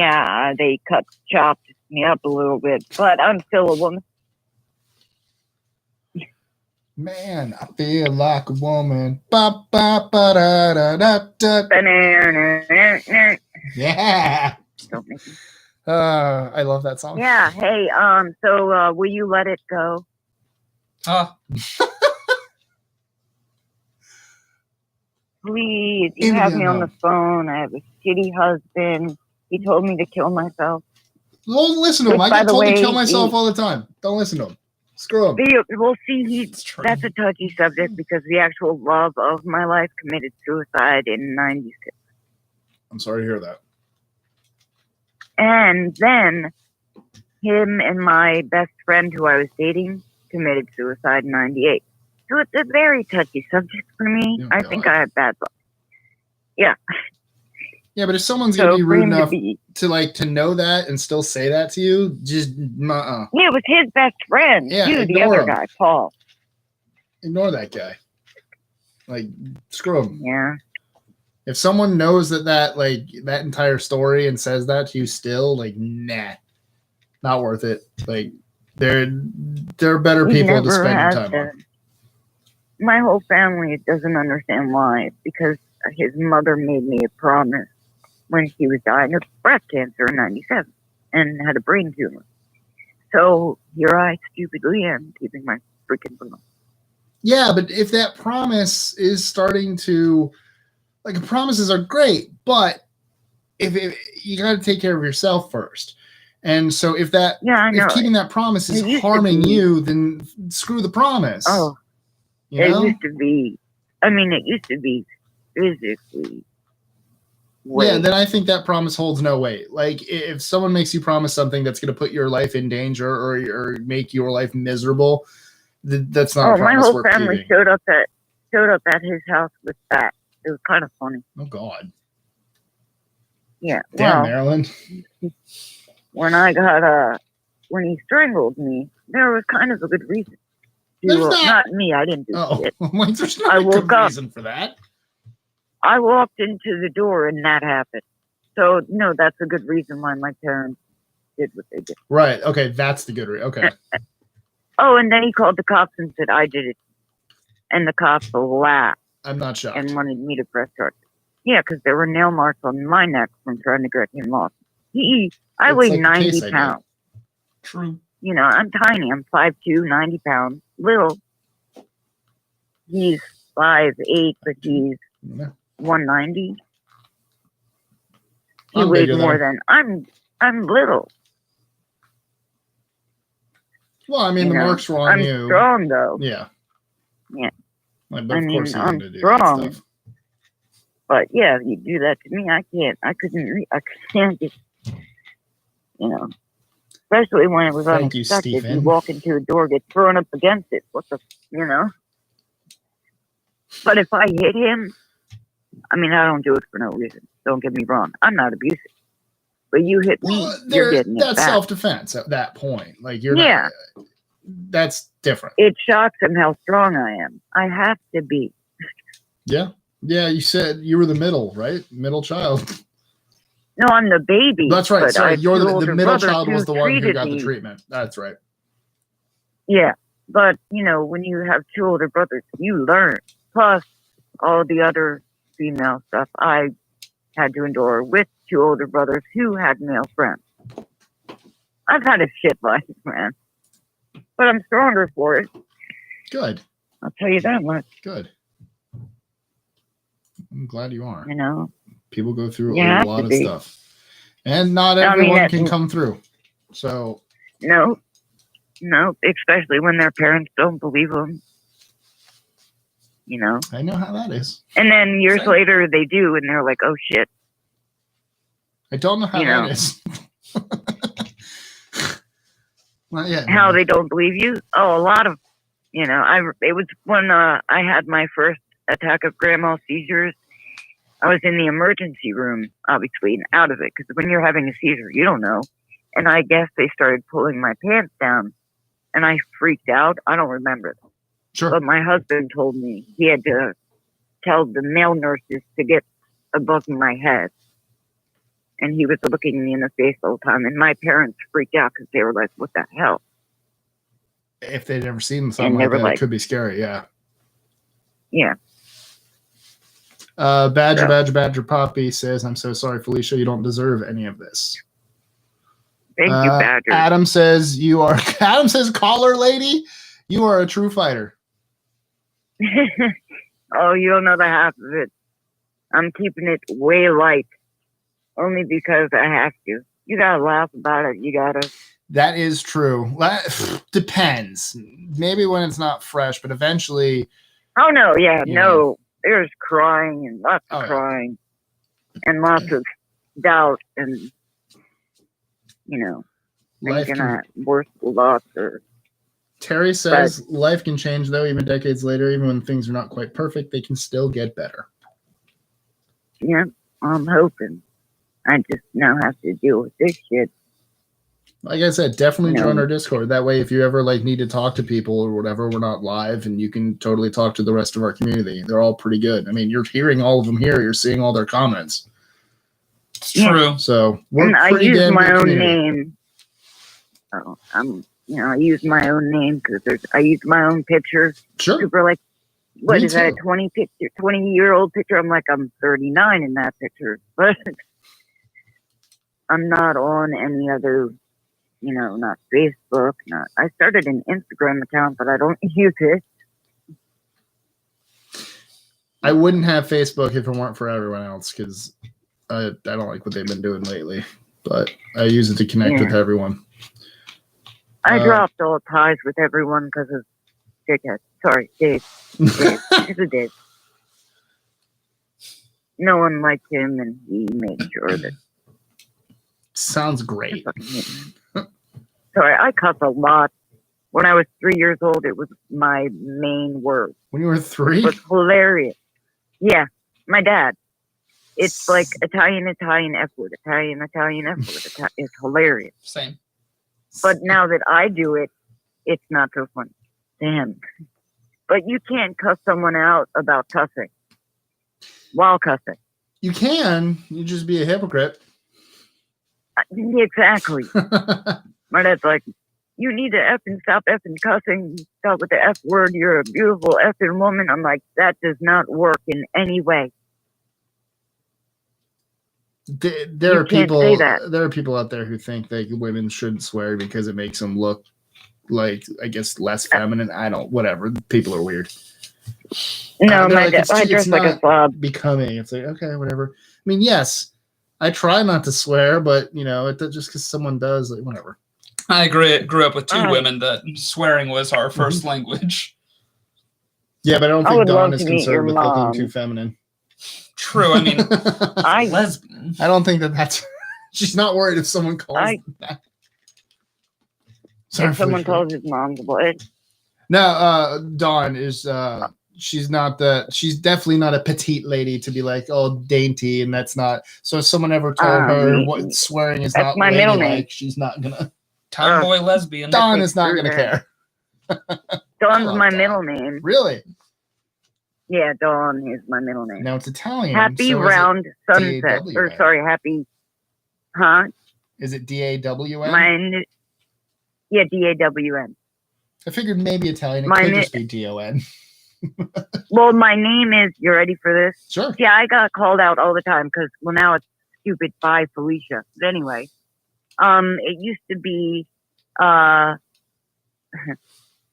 they chopped me up a little bit, but I'm still a woman. Man, I feel like a woman. Ba, ba, ba, da, da, da, da. Yeah. Don't make me. I love that song. Yeah. Hey, so will you let it go? Please, you have me on the phone. I have a shitty husband. He told me to kill myself. Don't listen to him. I get told to kill myself all the time. Don't listen to him. Screw him. We'll see. That's a touchy subject because the actual love of my life committed suicide in '96. I'm sorry to hear that. And then him and my best friend who I was dating committed suicide in 98. So it's a very touchy subject for me. Oh, I God. think I have bad luck. Yeah. Yeah, but if someone's gonna be for rude him enough be, to know that and still say that to you, just yeah, it was his best friend. Yeah, You, the ignore other him. guy, Paul. Ignore that guy. Like, screw him. Yeah. If someone knows that entire story and says that to you still, like, nah, not worth it. Like, there are better He people to never spend your has time on. been. My whole family doesn't understand why. Because his mother made me a promise when she was dying of breast cancer in 97 and had a brain tumor. So here I stupidly am keeping my freaking promise. Yeah, but if that promise is starting to, like, promises are great, but if you got to take care of yourself first. And so if keeping that promise is harming you, then screw the promise. Oh, you know? It used to be physically. Yeah, then I think that promise holds no weight. Like, if someone makes you promise something that's going to put your life in danger or make your life miserable, that's not a promise my whole worth family keeping. showed up at his house with that. It was kind of funny. Oh, God. Yeah. Damn, well, Marilyn. When he strangled me, there was kind of a good reason. Not me, I didn't do shit. Wait, there's not a good reason for that. I walked into the door and that happened. So, no, that's a good reason why my parents did what they did. Right. Okay, that's the good reason. Okay. Oh, and then he called the cops and said I did it. And the cops laughed. I'm not shocked. And wanted me to press charges. Yeah, because there were nail marks on my neck from trying to get him off. I weigh like 90 pounds. True. You know, I'm tiny. I'm 5'2", 90 pounds. Little. He's 5'8", but he's 190. He I'm weighs bigger more than than I'm little. Well, I mean, the marks were on I'm you. strong though. Yeah. Yeah. Like, but of course you I'm had to do strong. that stuff. But yeah, you do that to me, I can't. I can't just, especially when it was Thank you, unexpected. You Stephen. walk into a door, get thrown up against it. But if I hit him, I mean, I don't do it for no reason. Don't get me wrong. I'm not abusive. But you hit me, you're getting it that's back. self-defense at that point. Like, you're Yeah. not, that's different. It shocks him how strong I am. I have to be. Yeah. Yeah, you said you were the middle, right? Middle child. No, I'm the baby. That's right. but I Sorry, have you're two the older middle brothers child was the one who treated got the me. treatment. That's right. Yeah, but when you have two older brothers, you learn. Plus, all the other female stuff I had to endure with two older brothers who had male friends. I've had a shit life, man. But I'm stronger for it. Good. I'll tell you that much. Good. I'm glad you are. People go through You a have lot to of be. stuff. And not everyone can come through. So. No, especially when their parents don't believe them. I know how that is. And then years later they do, and they're like, oh shit. I don't know how that is. Not yet. How they don't believe you? Oh, a lot of, it was when I had my first attack of grand mal seizures. I was in the emergency room, obviously, and out of it, because when you're having a seizure, you don't know. And I guess they started pulling my pants down, and I freaked out. I don't remember them. Sure. But my husband told me he had to tell the male nurses to get above my head. And he was looking me in the face the whole time. And my parents freaked out because they were like, what the hell? If they'd ever seen something like that, it could be scary, yeah. Yeah. Badger Poppy says, I'm so sorry, Felicia, you don't deserve any of this. Thank you, Badger. Adam says, caller lady, you are a true fighter. Oh, you don't know the half of it. I'm keeping it way light. Only because I have to. You gotta laugh about it. You gotta. That is true. Depends. Maybe when it's not fresh, but eventually. Oh, no. Yeah. No. There's crying and lots of crying. And lots of doubt and, thinking worse lots or. Terry says life can change, though, even decades later. Even when things are not quite perfect, they can still get better. Yeah, I'm hoping. I just now have to deal with this shit. Like I said, definitely join our Discord. That way, if you ever need to talk to people or whatever, we're not live, and you can totally talk to the rest of our community. They're all pretty good. I mean, you're hearing all of them here. You're seeing all their comments. It's true. So we're and pretty I use damn my good own community. name. So I use my own name because I use my own picture. Sure. Super what Me is that? too. A 20-year-old picture? I'm 39 in that picture, but I'm not on any other. Not Facebook. I started an Instagram account, but I don't use it. I wouldn't have Facebook if it weren't for everyone else because I don't like what they've been doing lately. But I use it to connect with everyone. I dropped all ties with everyone because of dickhead. Sorry, Dave. It's a Dave. No one liked him, and he made sure that. Sounds great. Sorry, I cuss a lot. When I was 3 years old, it was my main word. When you were 3? It was hilarious. Yeah, my dad. It's like Italian F word, Italian F word. It's hilarious. Same. But now that I do it, it's not so funny. Damn. But you can't cuss someone out about cussing while cussing. You can. You just be a hypocrite. Exactly. My dad's like, you need to effing stop effing cussing. Stop with the F word. You're a beautiful effing woman. I'm like, that does not work in any way. There are people out there who think that women shouldn't swear because it makes them look I guess less feminine. Whatever. People are weird. No, I dress like a slob. Becoming. It's like, okay, whatever. I mean, yes, I try not to swear, but just because someone does, whatever. I grew up with two women that swearing was our first language. Yeah, but I don't think Dawn is concerned with looking too feminine. True. I mean, lesbian. I don't think that's. She's not worried if someone calls that. Sorry, if someone calls his mom what? No, Dawn is. She's not she's definitely not a petite lady to be like, oh, dainty, and that's not. So if someone ever told her what swearing is not my middle name, she's not gonna. Tomboy lesbian. Dawn is not gonna care. Dawn's my middle name. Really? Yeah, Dawn is my middle name. Now it's Italian. Happy round sunset. Or sorry, happy. Huh? Is it DAWN? Yeah, DAWN. I figured maybe Italian. It could just be DON. Well, my name is. You ready for this? Sure. Yeah, I got called out all the time because now it's stupid by Felicia. But anyway, it used to be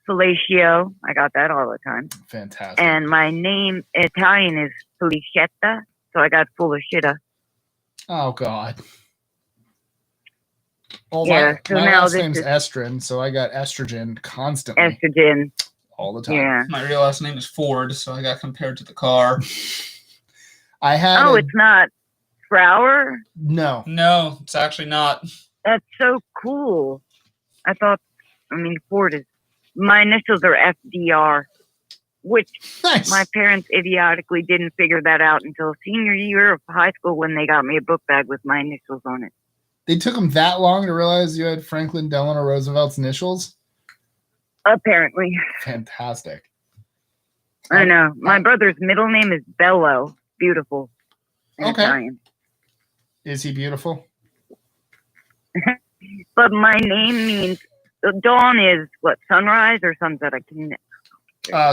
Felicio. I got that all the time. Fantastic. And my name Italian is Felicietta, so I got full of shitta. Oh God. Well, yeah. my last name's Estrin, so I got estrogen constantly. Estrogen. All the time. Yeah. My real last name is Ford, so I got compared to the car. I had. Oh, it's not Frower? No. No, it's actually not. That's so cool. Ford is. My initials are FDR, which my parents idiotically didn't figure that out until senior year of high school when they got me a book bag with my initials on it. They took them that long to realize you had Franklin Delano Roosevelt's initials? Apparently. Fantastic. I know. My brother's middle name is Bello. Beautiful. Okay. Italian. Is he beautiful? But my name means dawn is what, sunrise or sunset? I can.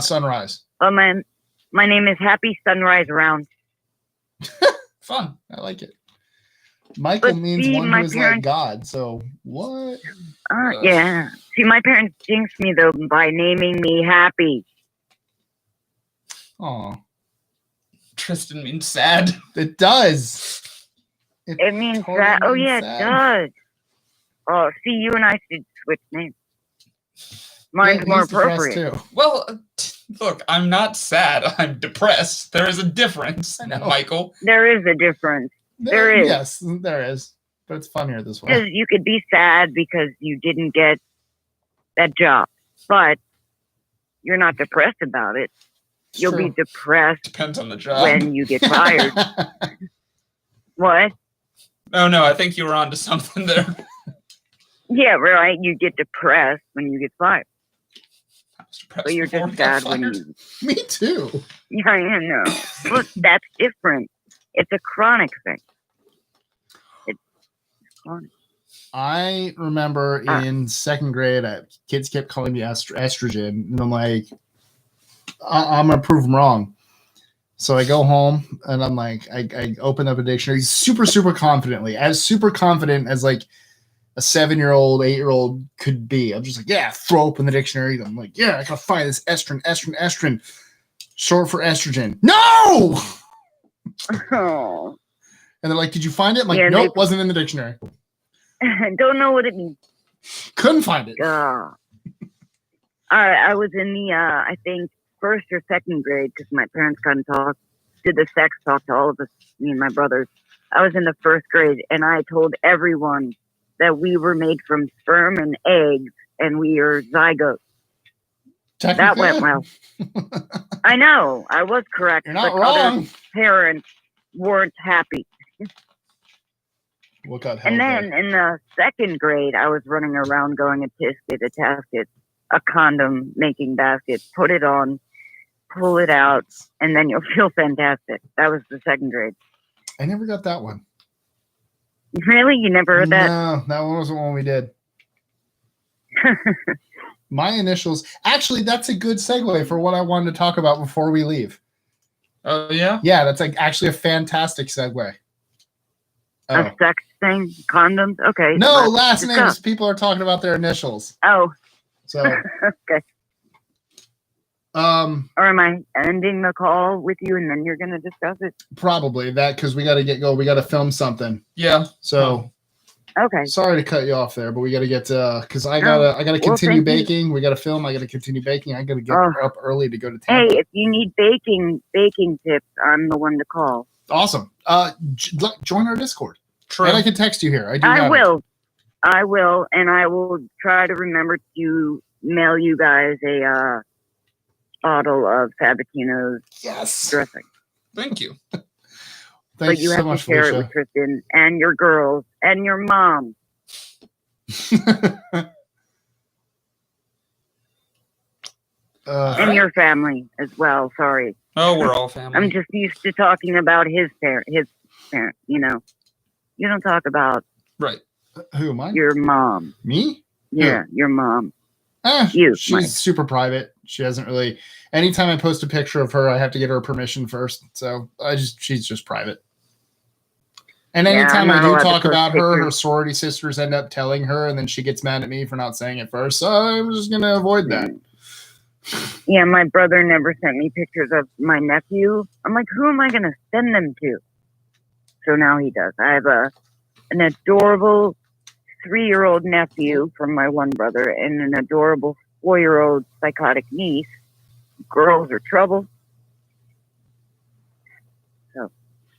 Sunrise. But my name is Happy Sunrise Round. Fun. I like it. Michael means one who is like God. So what? Yeah. See, my parents jinxed me though by naming me Happy. Oh. Tristan means sad. It does. It means totally sad. Oh yeah, sad. It does. Oh, see, you and I should switch names. Mine's more appropriate. Too. Well, look, I'm not sad. I'm depressed. There is a difference, I know. Michael. There is a difference. There is. Yes, there is. but it's funnier this Because way. you could be sad because you didn't get that job, but you're not depressed about it. It's You'll true. be depressed Depends on the job. when you get fired. What? Oh no, I think you were onto something there. Yeah, right. You get depressed when you get fired, I was depressed but you're before just we got sad when fired. you. Me too. Yeah, I know. Look, that's different. It's a chronic thing. It's chronic. I remember in second grade, kids kept calling me estrogen, and I'm like, I'm gonna prove them wrong. So I go home and I'm like, I open up a dictionary super, super confidently, as super confident as like a 7-year-old, 8-year-old could be. I'm just like, yeah, throw open the dictionary. I'm like, yeah, I gotta find this estrin, short for estrogen. No! Oh, And they're like, did you find it? I'm like, Yeah, nope, wasn't in the dictionary. don't know what it means. Couldn't find it. I was in the I think first or second grade because my parents did the sex talk to all of us, me and my brothers. I was in the first grade and I told everyone that we were made from sperm and eggs and we are zygotes. That went well. I know, I was correct. You're not but wrong. Other parents weren't happy. What got And held then there? in the second grade, I was running around going a tasket, a condom making basket, put it on, pull it out, and then you'll feel fantastic. That was the second grade. I never got that one. Really? You never heard that? No, that one wasn't one we did. My initials. Actually, that's a good segue for what I wanted to talk about before we leave. Oh yeah? Yeah, that's like actually a fantastic segue. Oh. A sex thing? Condoms? Okay. No, let's last discuss. names. People are talking about their initials. Oh, So, okay. Or am I ending the call with you and then you're going to discuss it? probably that because we got to get going. We got to film something. Yeah. So, Okay. sorry to cut you off there, but we got to get because I gotta well, continue thank you. baking. We got to film. I got to continue baking. I got to get Oh. up early to go to Hey, Tampa. if you need baking tips, I'm the one to call. Awesome. Join our Discord. True. And I can text you here. I I have it. will. I will, and I will try to remember to mail you guys a bottle of Sabatino's Yes. dressing. Thank you. But Thank you you so have much, to share it Felicia. with Tristan and your girls and your mom. And your family as well. Sorry. Oh, we're all family. I'm just used to talking about his parent, you know. You don't talk about right. Who am I? your mom. Me? Yeah, your mom. She's Mike. super private. She hasn't really. Anytime I post a picture of her, I have to get her permission first. So she's just private. And Yeah, anytime I'm I not allowed do to talk post about her pictures. sorority sisters end up telling her, and then she gets mad at me for not saying it first. So I'm just gonna avoid that. Yeah, my brother never sent me pictures of my nephew. I'm like, who am I going to send them to? So now he does. I have an adorable 3-year-old nephew from my one brother and an adorable 4-year-old psychotic niece. Girls are trouble. So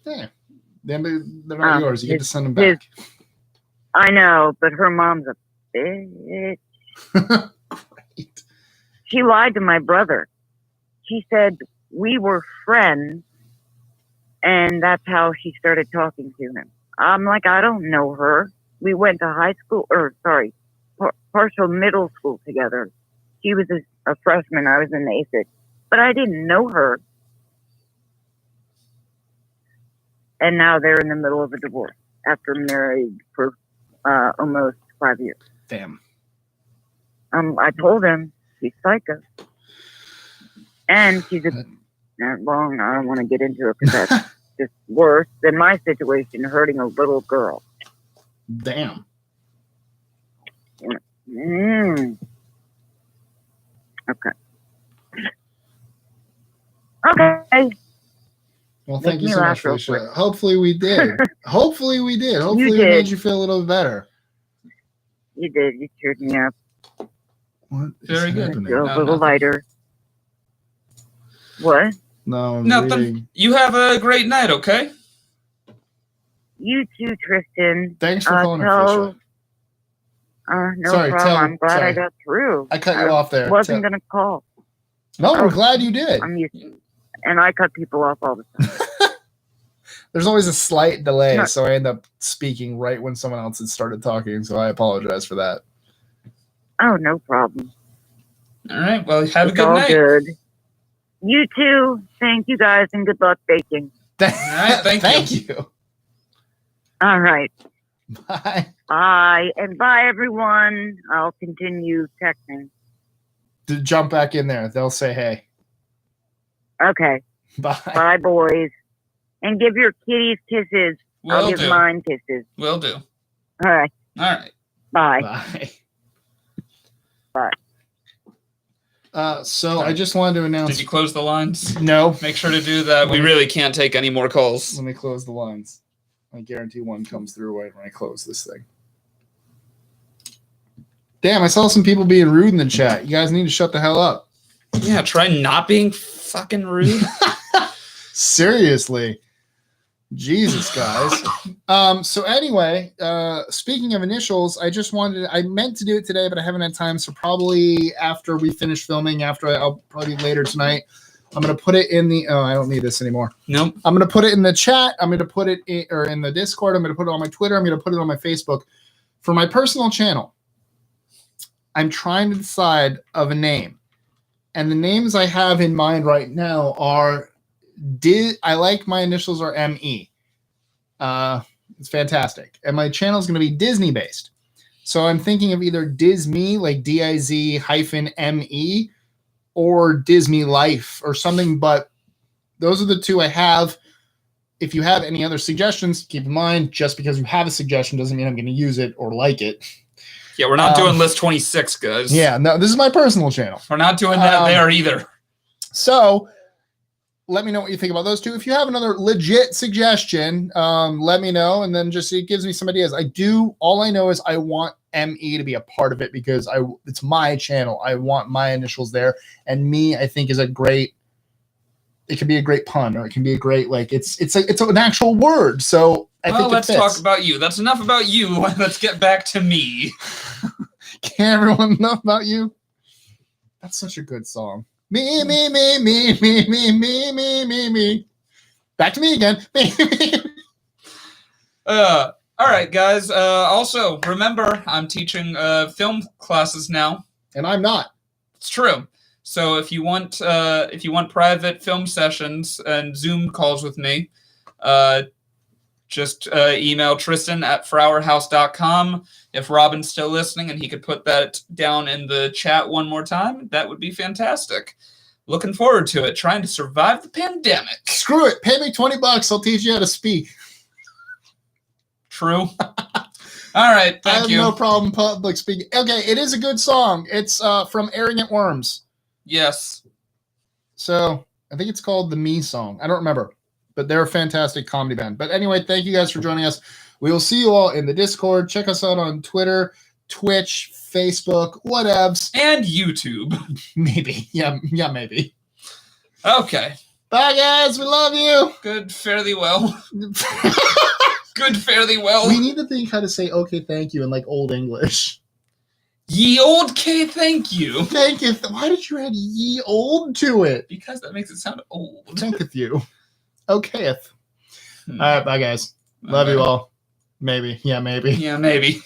Yeah. They're not yours. You get to send them his- back. I know, but her mom's a bitch. Great. She lied to my brother. She said we were friends, and that's how she started talking to him. I'm like, I don't know her. We went to partial middle school together. She was a freshman. I was in the ASIC, but I didn't know her. And now they're in the middle of a divorce after married for almost 5 years. Damn. I told him she's psycho. And she's I don't want to get into it because that's just worse than my situation, hurting a little girl. Damn. Okay. Okay. Well, Make thank you me so much, laugh real Felicia. quick. Hopefully we did. Hopefully we did. Hopefully we did. made you feel a little better. You did. You cheered me up. What is Very good. happening? Feel a No, little nothing. lighter. What? No, I'm Nothing. reading. You have a great night, okay? You too, Tristan. Thanks for calling, no Sorry, problem. I'm glad I got through. I cut you off there. Wasn't going to call. No, I'm glad you did. I'm used to it. And I cut people off all the time. There's always a slight delay, so I end up speaking right when someone else has started talking, so I apologize for that. Oh, no problem. All right. Well, have a good all night. Good. You too. Thank you, guys, and good luck baking. All right. Thank you. All right. Bye. Bye. And bye, everyone. I'll continue texting. To jump back in there. They'll say hey. Okay. Bye. Bye, boys. And give your kitties kisses. I'll give mine kisses. Will do. All right. All right. Bye. Bye. Bye. So I just wanted to announce. Did you close the lines? No. Make sure to do that. We really can't take any more calls. Let me close the lines. I guarantee one comes through right when I close this thing. Damn, I saw some people being rude in the chat. You guys need to shut the hell up. Yeah, try not being fucking rude. Seriously. Jesus, guys. So anyway, speaking of initials, I meant to do it today, but I haven't had time. So probably after we finish filming, I'll probably later tonight, I'm going to put it in the, I don't need this anymore. Nope. I'm going to put it in the chat. I'm going to put it in the Discord. I'm going to put it on my Twitter. I'm going to put it on my Facebook. For my personal channel, I'm trying to decide of a name. And the names I have in mind right now are I like my initials are ME. It's fantastic. And my channel is going to be Disney based. So I'm thinking of either Disme, like DIZ-ME, or Disney Life or something. But those are the two I have. If you have any other suggestions, keep in mind, just because you have a suggestion doesn't mean I'm going to use it or like it. Yeah, we're not doing list 26, guys. Yeah, no, this is my personal channel. We're not doing that there either. So let me know what you think about those two. If you have another legit suggestion, let me know. And then just it gives me some ideas. All I know is I want ME to be a part of it because it's my channel. I want my initials there. And me, I think, is it can be a great pun, or it can be a great, it's an actual word. So I think let's talk about you. That's enough about you. Let's get back to me. Can't everyone know about you? That's such a good song. Me. Back to me again. All right, guys. Also, remember, I'm teaching film classes now. And I'm not. It's true. So if you want private film sessions and Zoom calls with me, just email Tristan at FrowerHouse.com. If Robin's still listening and he could put that down in the chat one more time, that would be fantastic. Looking forward to it. Trying to survive the pandemic. Screw it. Pay me $20. I'll teach you how to speak. True. All right. Thank you. I have no problem public speaking. Okay, it is a good song. It's from Arrogant Worms. Yes. So I think it's called the Me Song. I don't remember. But they're a fantastic comedy band. But anyway, thank you guys for joining us. We will see you all in the Discord. Check us out on Twitter, Twitch, Facebook, whatevs. And YouTube. Maybe. Yeah, maybe. Okay. Bye, guys. We love you. Good, fairly well. Good, fairly well. We need to think how to say okay, thank you in old English. Ye old K, thank you. Thank you. Why did you add ye old to it? Because that makes it sound old. Thanketh you. Okayeth. All right, bye, guys. Love you all. Maybe. Yeah, maybe. Yeah, maybe.